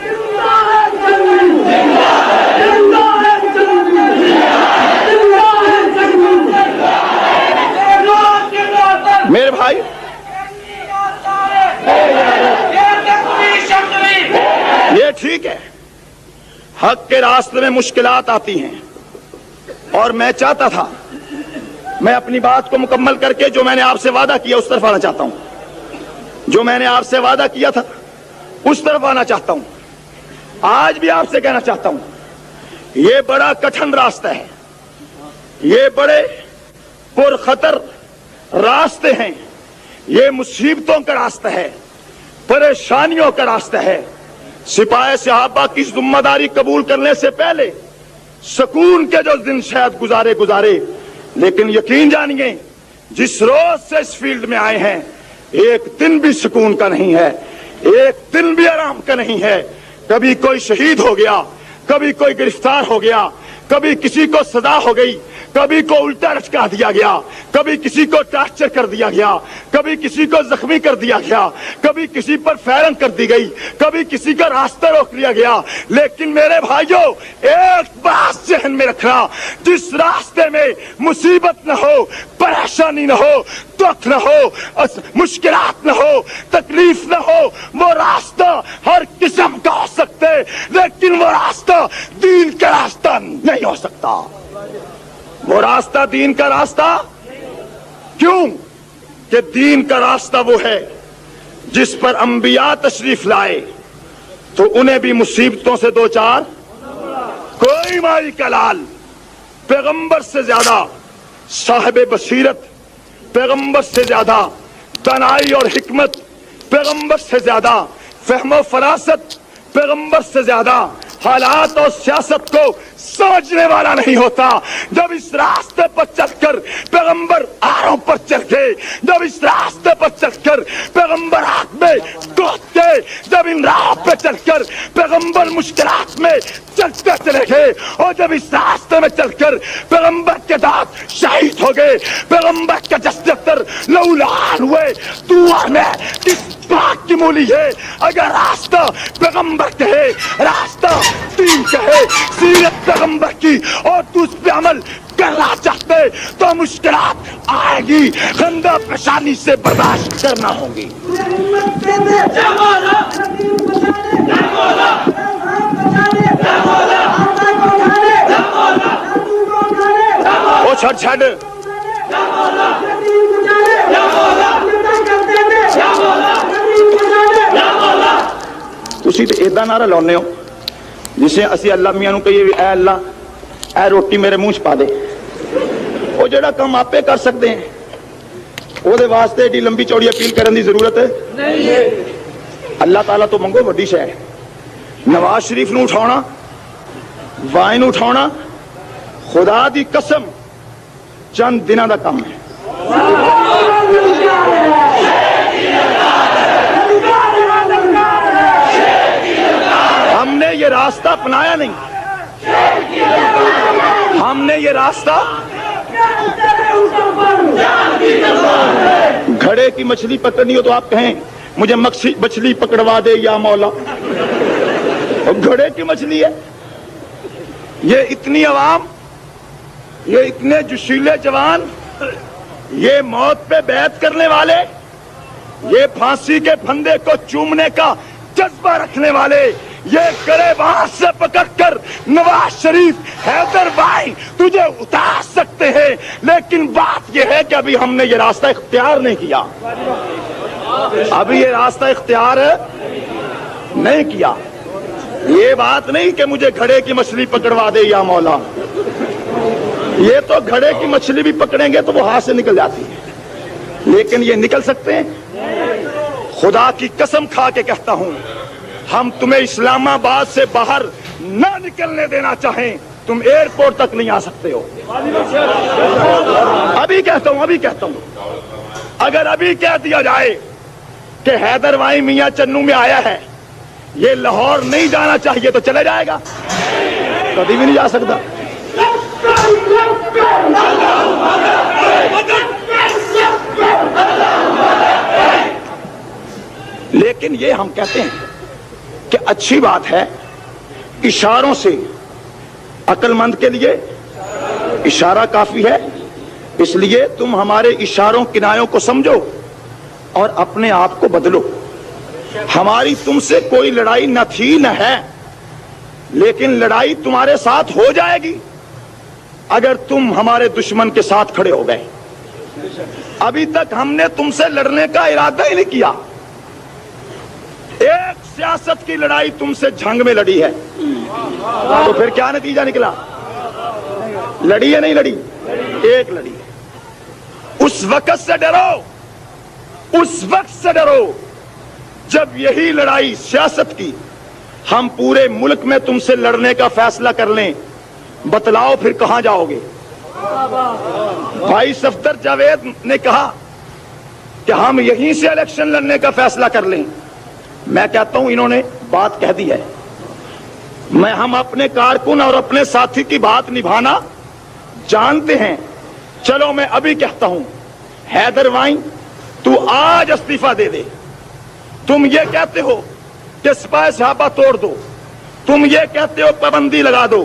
یہ ٹھیک ہے، حق کے راستے میں مشکلات آتی ہیں، اور میں چاہتا تھا میں اپنی بات کو مکمل کر کے جو میں نے آپ سے وعدہ کیا اس طرف آنا چاہتا ہوں، جو میں نے آپ سے وعدہ کیا تھا اس طرف آنا چاہتا ہوں۔ آج بھی آپ سے کہنا چاہتا ہوں، یہ بڑا کٹھن راستہ ہے، یہ بڑے پرخطر راستے ہیں، یہ مصیبتوں کا راستہ ہے، پریشانیوں کا راستہ ہے۔ سپاہ صحابہ کی ذمہ داری قبول کرنے سے پہلے سکون کے جو دن شاید گزارے، لیکن یقین جانیے جس روز سے اس فیلڈ میں آئے ہیں ایک دن بھی سکون کا نہیں ہے، ایک دن بھی آرام کا نہیں ہے۔ کبھی کوئی شہید ہو گیا، کبھی کوئی گرفتار ہو گیا، کبھی کسی کو سزا ہو گئی، کبھی کو الٹا لٹکا دیا گیا، کبھی کسی کو ٹارچر کر دیا گیا، کبھی کسی کو زخمی کر دیا گیا، کبھی کسی پر فائرنگ کر دی گئی، کبھی کسی کا راستہ روک لیا گیا۔ لیکن میرے بھائیوں ایک بات ذہن میں رکھنا، جس راستے میں مصیبت نہ ہو، پریشانی نہ ہو، دکھ نہ ہو، مشکلات نہ ہو، تکلیف نہ ہو، وہ راستہ ہر قسم کا ہو سکتے لیکن وہ راستہ دین کا راستہ نہیں ہو سکتا۔ وہ راستہ دین کا راستہ کیوں کہ دین کا راستہ وہ ہے جس پر انبیاء تشریف لائے تو انہیں بھی مصیبتوں سے دو چار، کوئی مائی کا لال پیغمبر سے زیادہ صاحب بصیرت، پیغمبر سے زیادہ دانائی اور حکمت، پیغمبر سے زیادہ فہم و فراست، پیغمبر سے زیادہ حالات اور سیاست کو سمجھنے والا نہیں ہوتا۔ جب اس راستے پر چل کر پیغمبر آروں پر چل گئے، جب اس راستے پر چل کر پیغمبر آگ میں کود گئے، جب ان راہوں پہ چل کر پیغمبر مشکلات میں چلتے چلے گئے، اور جب اس راستے میں چل کر پیغمبر کے دانت شہید ہو گئے، پیغمبر کے جسر لہولہان ہوئے، دعا میں کس بات کی مولی ہے؟ اگر راستہ پیغمبر کہے، راستہ دین کہے، سیرت پیغمبر کی، اور تو اس پہ عمل کرنا چاہتے تو مشکلات آئے گی، خندہ پریشانی سے برداشت کرنا ہوگی۔ وہ چھڑ تسی تے ایدہ نعرہ لاؤنے ہو جسے اسی اللہ میاں نو کہیے اے اللہ اے روٹی میرے منہ چ پا دے، وہ جڑا کام آپ کر سکتے ہیں وہ دے واسطے ایڈی لمبی چوڑی اپیل کرنے دی ضرورت ہے نہیں ہے۔ اللہ تعالیٰ تو منگو وڈی شے ہے، نواز شریف نو اٹھاؤنا، وائن اٹھاؤنا خدا دی قسم چند دنوں دا کام ہے۔ ہم نے یہ راستہ اپنایا نہیں، ہم نے یہ راستہ گھڑے کی مچھلی پکڑنی ہو تو آپ کہیں مجھے مچھلی پکڑوا دے یا مولا، گھڑے کی مچھلی ہے۔ یہ اتنی عوام، یہ اتنے جوشیلے جوان، یہ موت پہ بیعت کرنے والے، یہ پھانسی کے پھندے کو چومنے کا جذبہ رکھنے والے، یہ گریباں سے پکڑ کر نواز شریف، حیدر بھائی تجھے اتار سکتے ہیں، لیکن بات یہ ہے کہ ابھی ہم نے یہ راستہ اختیار نہیں کیا، ابھی یہ راستہ اختیار نہیں کیا۔ یہ بات نہیں کہ مجھے گھڑے کی مچھلی پکڑوا دے یا مولا، یہ تو گھڑے کی مچھلی بھی پکڑیں گے تو وہ ہاتھ سے نکل جاتی ہے، لیکن یہ نکل سکتے ہیں؟ خدا کی قسم کھا کے کہتا ہوں ہم تمہیں اسلام آباد سے باہر نہ نکلنے دینا چاہیں تم ایئرپورٹ تک نہیں آ سکتے ہو۔ ابھی کہتا ہوں اگر ابھی کہہ دیا جائے کہ حیدر بھائی میاں چنو میں آیا ہے، یہ لاہور نہیں جانا چاہیے تو چلے جائے گا؟ کبھی بھی نہیں جا سکتا۔ لیکن یہ ہم کہتے ہیں کہ اچھی بات ہے، اشاروں سے عقل مند کے لیے اشارہ کافی ہے، اس لیے تم ہمارے اشاروں کنایوں کو سمجھو اور اپنے آپ کو بدلو۔ ہماری تم سے کوئی لڑائی نہ تھی نہ ہے، لیکن لڑائی تمہارے ساتھ ہو جائے گی اگر تم ہمارے دشمن کے ساتھ کھڑے ہو گئے۔ ابھی تک ہم نے تم سے لڑنے کا ارادہ ہی نہیں کیا، ایک سیاست کی لڑائی تم سے جنگ میں لڑی ہے، تو پھر کیا نتیجہ نکلا؟ لڑی ہے نہیں لڑی؟ ایک لڑی ہے۔ اس وقت سے ڈرو، اس وقت سے ڈرو جب یہی لڑائی سیاست کی ہم پورے ملک میں تم سے لڑنے کا فیصلہ کر لیں، بتلاؤ پھر کہاں جاؤ گے؟ بھائی صفدر جاوید نے کہا کہ ہم یہیں سے الیکشن لڑنے کا فیصلہ کر لیں۔ میں کہتا ہوں انہوں نے بات کہہ دی ہے، ہم اپنے کارکن اور اپنے ساتھی کی بات نبھانا جانتے ہیں۔ چلو میں ابھی کہتا ہوں، حیدر وائن تو آج استعفیٰ دے دے۔ تم یہ کہتے ہو کہ سپاہ صحابہ توڑ دو، تم یہ کہتے ہو پابندی لگا دو،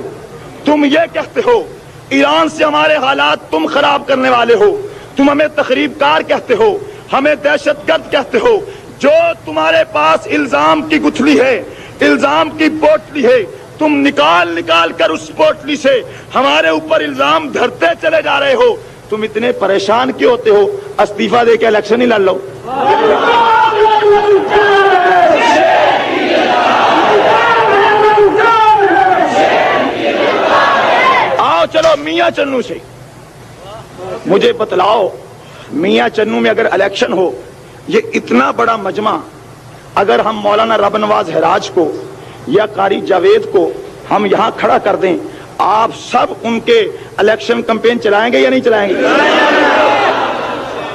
تم یہ کہتے ہو ایران سے ہمارے حالات تم خراب کرنے والے ہو، تم ہمیں تخریب کار کہتے ہو، ہمیں دہشت گرد کہتے ہو۔ جو تمہارے پاس الزام کی گتھلی ہے، الزام کی پوٹلی ہے، تم نکال نکال کر اس پوٹلی سے ہمارے اوپر الزام دھرتے چلے جا رہے ہو۔ تم اتنے پریشان کیوں ہوتے ہو؟ استعفیٰ دے کے الیکشن ہی لڑ لو۔ آؤ چلو میاں چنو سے مجھے بتلاؤ، میاں چنو میں اگر الیکشن ہو، یہ اتنا بڑا مجمع اگر ہم مولانا رب نواز ہراج کو یا قاری جاوید کو ہم یہاں کھڑا کر دیں، آپ سب ان کے الیکشن کمپین چلائیں گے یا نہیں چلائیں گے؟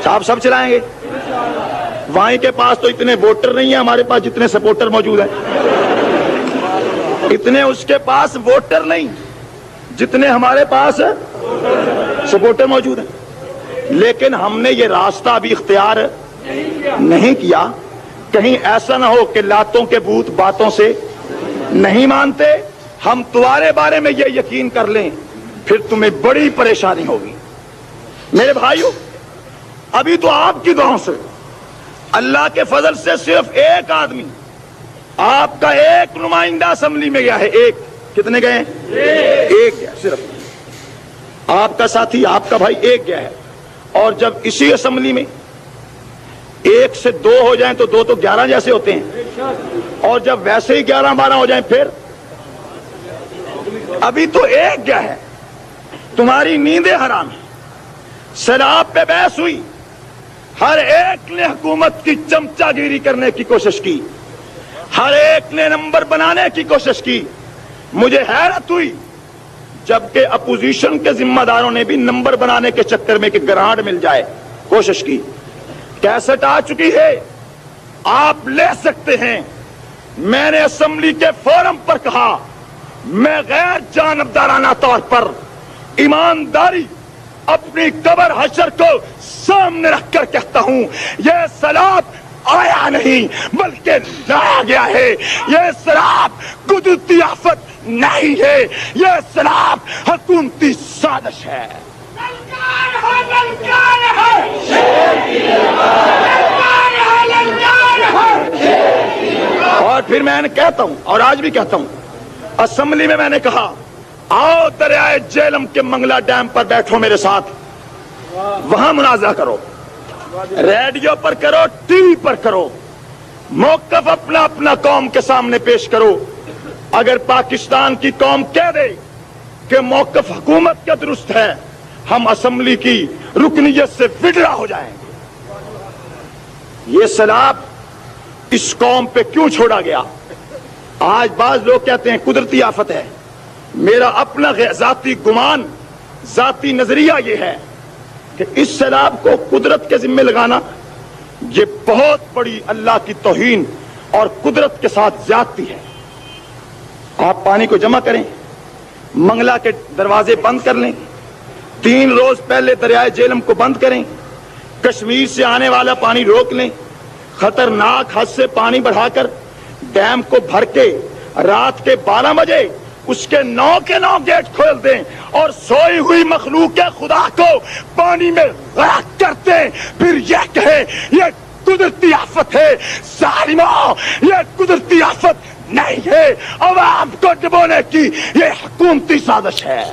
آپ سب چلائیں گے؟ وہیں کے پاس تو اتنے ووٹر نہیں ہیں ہمارے پاس جتنے سپورٹر موجود ہیں، اتنے اس کے پاس ووٹر نہیں جتنے ہمارے پاس سپورٹر موجود ہیں۔ لیکن ہم نے یہ راستہ ابھی اختیار نہیں کیا، کہیں ایسا نہ ہو کہ لاتوں کے بھوت باتوں سے نہیں مانتے۔ ہم تمہارے بارے میں یہ یقین کر لیں، پھر تمہیں بڑی پریشانی ہوگی۔ میرے بھائیو، ابھی تو آپ کی دعاؤں سے، اللہ کے فضل سے صرف ایک آدمی، آپ کا ایک نمائندہ اسمبلی میں گیا ہے۔ ایک، کتنے گئے ہیں؟ ایک گیا صرف، آپ کا ساتھی، آپ کا بھائی ایک گیا ہے۔ اور جب اسی اسمبلی میں ایک سے دو ہو جائیں تو دو تو 11 جیسے ہوتے ہیں، اور جب ویسے ہی 11-12 ہو جائیں پھر ابھی تو ایک گیا ہے۔ تمہاری نیندیں حرام ہیں۔ سیلاب پہ بحث ہوئی، ہر ایک نے حکومت کی چمچا گیری کرنے کی کوشش کی، ہر ایک نے نمبر بنانے کی کوشش کی۔ مجھے حیرت ہوئی جبکہ اپوزیشن کے ذمہ داروں نے بھی نمبر بنانے کے چکر میں کہ گرانٹ مل جائے کوشش کی۔ کیسٹ آ چکی ہے، آپ لے سکتے ہیں۔ میں نے اسمبلی کے فورم پر کہا، میں غیر جانبدارانہ طور پر ایمانداری اپنی قبر حشر کو سامنے رکھ کر کہتا ہوں، یہ سیلاب آیا نہیں بلکہ لایا گیا ہے۔ یہ سیلاب قدرتی آفت نہیں ہے، یہ سیلاب حکومتی سازش ہے۔ اور پھر میں نے کہتا ہوں، اور آج بھی کہتا ہوں، اسمبلی میں نے کہا، آؤ دریائے جہلم کے منگلا ڈیم پر بیٹھو میرے ساتھ، وہاں مناظرہ کرو، ریڈیو پر کرو، ٹی وی پر کرو، موقف اپنا اپنا قوم کے سامنے پیش کرو۔ اگر پاکستان کی قوم کہہ دے کہ موقف حکومت کا درست ہے، ہم اسمبلی کی رکنیت سے وڈرا ہو جائیں گے۔ یہ سیلاب اس قوم پہ کیوں چھوڑا گیا؟ آج بعض لوگ کہتے ہیں قدرتی آفت ہے۔ میرا اپنا ذاتی گمان، ذاتی نظریہ یہ ہے کہ اس سیلاب کو قدرت کے ذمہ لگانا یہ بہت بڑی اللہ کی توہین اور قدرت کے ساتھ زیادتی ہے۔ آپ پانی کو جمع کریں، منگلا کے دروازے بند کر لیں، 3 روز پہلے دریائے جہلم کو بند کریں، کشمیر سے آنے والا پانی روک لیں، خطرناک حد سے پانی بڑھا کر ڈیم کو بھر کے رات کے 12 بجے اس کے 9 کے 9 گیٹ کھول دیں اور سوئی ہوئی مخلوق خدا کو پانی میں غرق کرتے، پھر یہ کہے یہ قدرتی آفت ہے. ظالموں، یہ قدرتی آفت نہیں ہے، عوام کو ڈبونے کی یہ حکومتی سازش ہے.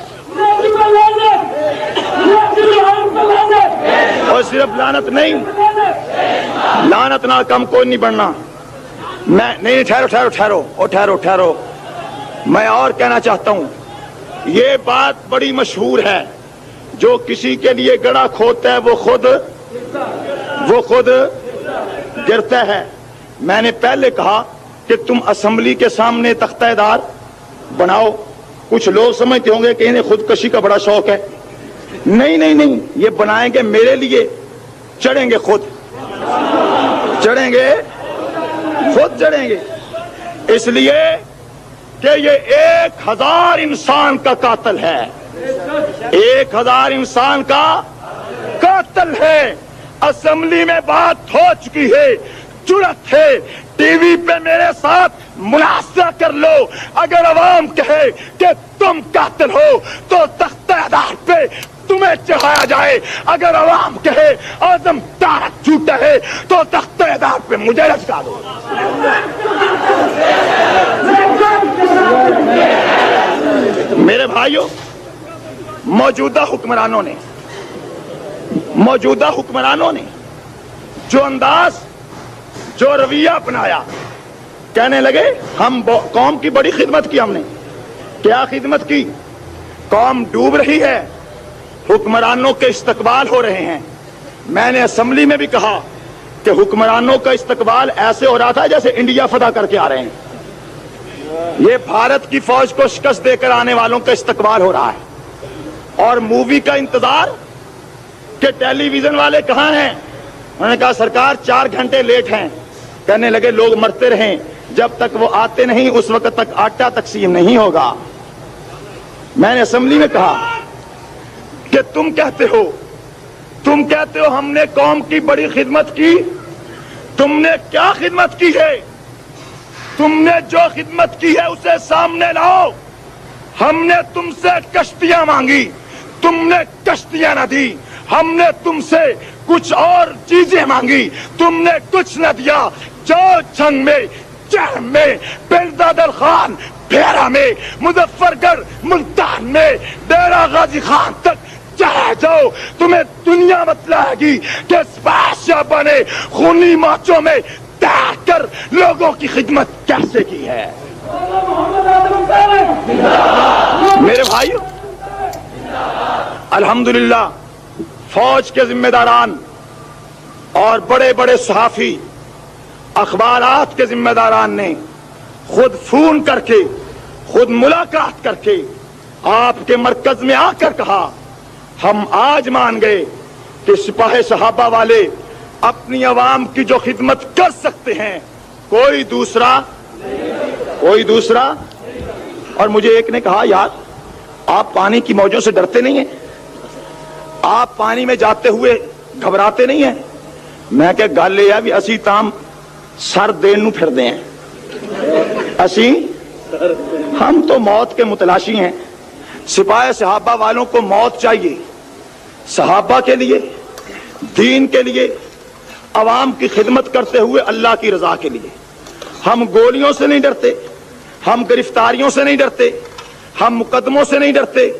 اور صرف لعنت نہیں، لعنت نہ کم کوئی نہیں بننا. میں نہیں، ٹھہرو. میں اور کہنا چاہتا ہوں، یہ بات بڑی مشہور ہے، جو کسی کے لیے گڑھا کھودتا ہے وہ خود گرتا ہے. میں نے پہلے کہا کہ تم اسمبلی کے سامنے تختہ دار بناؤ. کچھ لوگ سمجھتے ہوں گے کہ انہیں خودکشی کا بڑا شوق ہے. نہیں، یہ بنائیں گے میرے لیے، چڑھیں گے خود چڑھیں گے، اس لیے کہ یہ 1000 انسان کا قاتل ہے. 1000 انسان کا قاتل ہے. اسمبلی میں بات ہو چکی ہے، جرأت ہے ٹی وی پہ میرے ساتھ مناظرہ کر لو. اگر عوام کہے کہ تم قاتل ہو تو تختہ دار پہ تمہیں چڑھایا جائے. اگر عوام کہے اعظم تارک جھوٹا ہے تو تختہ دار پہ مجھے لٹکا دو. میرے بھائیوں، موجودہ حکمرانوں نے جو انداز، جو رویہ اپنایا، کہنے لگے ہم قوم کی بڑی خدمت کی. ہم نے کیا خدمت کی؟ قوم ڈوب رہی ہے، حکمرانوں کے استقبال ہو رہے ہیں. میں نے اسمبلی میں بھی کہا کہ حکمرانوں کا استقبال ایسے ہو رہا تھا جیسے انڈیا فتح کر کے آ رہے ہیں. یہ بھارت کی فوج کو شکست دے کر آنے والوں کا استقبال ہو رہا ہے. اور مووی کا انتظار کہ ٹیلی ویژن والے کہاں ہیں. انہوں نے کہا سرکار 4 گھنٹے لیٹ ہیں. کہنے لگے لوگ مرتے رہیں، جب تک وہ آتے نہیں اس وقت تک آٹا تقسیم نہیں ہوگا. میں نے اسمبلی میں کہا کہ تم کہتے ہو ہم نے قوم کی بڑی خدمت کی. تم نے کیا خدمت کی ہے؟ تم نے جو خدمت کی ہے اسے سامنے لاؤ. ہم نے تم سے کشتیاں مانگی، تم نے کشتیاں نہ دی. ہم نے تم سے کچھ اور چیزیں مانگی، تم نے کچھ نہ دیا. جو جنگ میں، جہم میں، پیرزادہ خان بھیرا میں، مظفر گڑھ ملتان میں، ڈیرہ غازی خان تک چلے جاؤ، تمہیں دنیا بتلائے گی کہ بادشاہ بنے خونی مارچوں میں تیار کر لوگوں کی خدمت کیسے کی ہے. میرے بھائیو، الحمدللہ فوج کے ذمہ داران اور بڑے بڑے صحافی، اخبارات کے ذمہ داران نے خود فون کر کے، خود ملاقات کر کے آپ کے مرکز میں آ کر کہا ہم آج مان گئے کہ سپاہ صحابہ والے اپنی عوام کی جو خدمت کر سکتے ہیں کوئی دوسرا. اور مجھے ایک نے کہا یار آپ پانی کی موجوں سے ڈرتے نہیں ہیں، آپ پانی میں جاتے ہوئے گھبراتے نہیں ہیں. میں کہ گل یہ ہے بھی اسی تام سر دین نو پھر دیں ہم تو موت کے متلاشی ہیں. سپاہ صحابہ والوں کو موت چاہیے، صحابہ کے لیے، دین کے لیے، عوام کی خدمت کرتے ہوئے اللہ کی رضا کے لیے. ہم گولیوں سے نہیں ڈرتے، ہم گرفتاریوں سے نہیں ڈرتے، ہم مقدموں سے نہیں ڈرتے،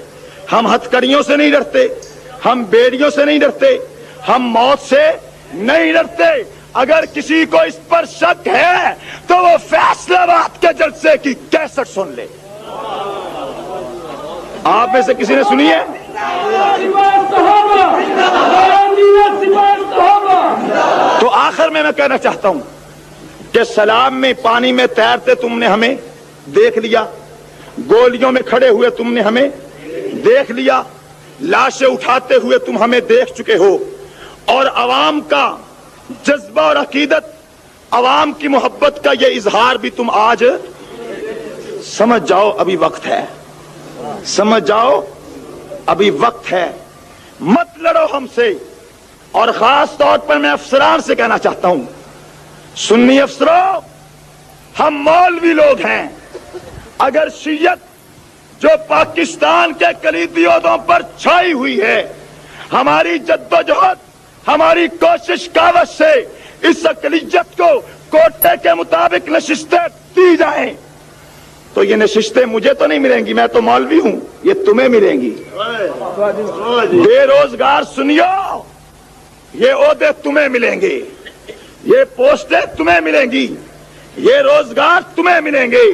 ہم ہتھکڑیوں سے نہیں ڈرتے، ہم بیڑیوں سے نہیں ڈرتے، ہم موت سے نہیں ڈرتے. اگر کسی کو اس پر شک ہے تو وہ فیصلہ آباد کے جلسے کی کیسٹ سن لے. آپ میں سے کسی نے سنی ہے؟ تو آخر میں کہنا چاہتا ہوں کہ سلام میں پانی میں تیرتے تم نے ہمیں دیکھ لیا، گولیوں میں کھڑے ہوئے تم نے ہمیں دیکھ لیا، لاشیں اٹھاتے ہوئے تم ہمیں دیکھ چکے ہو. اور عوام کا جذبہ اور عقیدت، عوام کی محبت کا یہ اظہار بھی تم آج سمجھ جاؤ ابھی وقت ہے، سمجھ جاؤ ابھی وقت ہے. مت لڑو ہم سے. اور خاص طور پر میں افسران سے کہنا چاہتا ہوں، سنی افسروں، ہم مولوی لوگ ہیں. اگر شیعت جو پاکستان کے کلیدی عہدوں پر چھائی ہوئی ہے، ہماری جدوجہد، ہماری کوشش کاوش سے اس اقلیت کو کوٹے کے مطابق نشستیں دی جائیں تو یہ نشستیں مجھے تو نہیں ملیں گی، میں تو مولوی ہوں، یہ تمہیں ملیں گی۔ بے روزگار سنیو، یہ عہدے تمہیں ملیں گے، یہ پوسٹیں تمہیں ملیں گی، یہ روزگار تمہیں ملیں گے،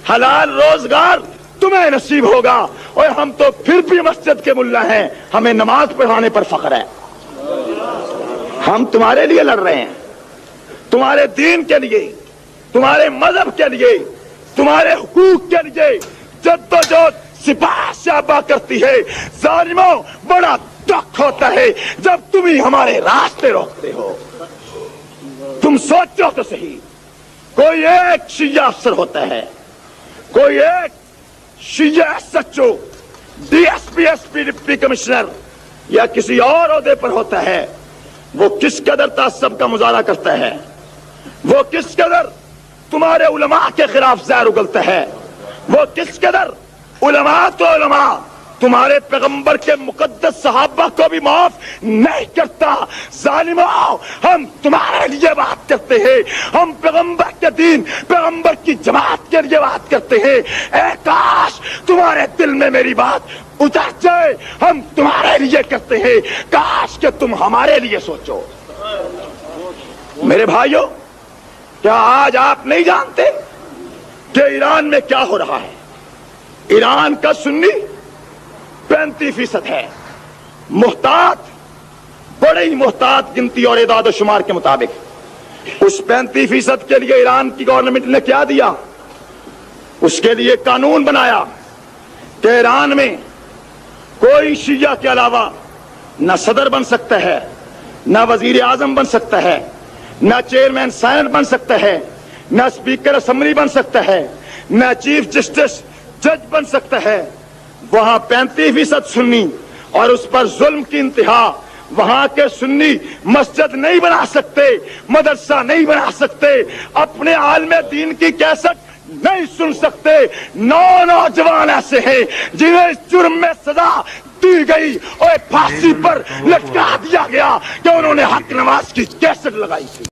حلال روزگار تمہیں نصیب ہوگا۔ اور ہم تو پھر بھی مسجد کے ملا ہیں، ہمیں نماز پڑھانے پر فخر ہے۔ ہم تمہارے لیے لڑ رہے ہیں، تمہارے دین کے لیے، تمہارے مذہب کے لیے، تمہارے حقوق کے لیے جدوجہد سپاہ سیابہ کرتی ہے۔ ظالموں، بڑا دکھ ہوتا ہے جب تم ہی ہمارے راستے روکتے ہو۔ تم سوچو تو صحیح، کوئی ایک شیعہ افسر ہوتا ہے، کوئی ایک شیعہ S H O, D S P, S P, deputy commissioner یا کسی اور عہدے پر ہوتا ہے، وہ کس قدر تعصب کا مظاہرہ کرتا ہے، وہ کس قدر تمہارے علماء کے خلاف زہر اگلتا ہے، وہ کس قدر علماء تو علماء تمہارے پیغمبر کے مقدس صحابہ کو بھی معاف نہیں کرتا۔ ظالموں، ہم تمہارے لیے بات کرتے ہیں، ہم پیغمبر کے دین، پیغمبر کی جماعت کے لیے بات کرتے ہیں۔ اے کاش تمہارے دل میں میری بات اتر جائے، ہم تمہارے لیے کرتے ہیں، کاش کہ تم ہمارے لیے سوچو۔ میرے بھائیوں، کیا آج آپ نہیں جانتے کہ ایران میں کیا ہو رہا ہے؟ ایران کا سنی 35% ہے، محتاط، بڑے ہی محتاط گنتی اور اعداد و شمار کے مطابق۔ اس 35% کے لیے ایران کی گورنمنٹ نے کیا دیا؟ اس کے لیے قانون بنایا کہ ایران میں کوئی شیعہ کے علاوہ نہ صدر بن سکتا ہے، نہ وزیر اعظم بن سکتا ہے، نہ چیئرمین سینٹ بن سکتا ہے، نہ اسپیکر اسمبلی بن سکتا ہے، نہ چیف جسٹس جج بن سکتا ہے۔ وہاں 35% سنی اور اس پر ظلم کی انتہا۔ وہاں کے سنی مسجد نہیں بنا سکتے، مدرسہ نہیں بنا سکتے، اپنے عالم دین کی کیسٹ نہیں سن سکتے۔ 9 نوجوان ایسے ہیں جنہیں اس جرم میں سزا دی گئی اور پھانسی پر لٹکا دیا گیا کہ انہوں نے حق نواز کی کیسٹ لگائی تھی۔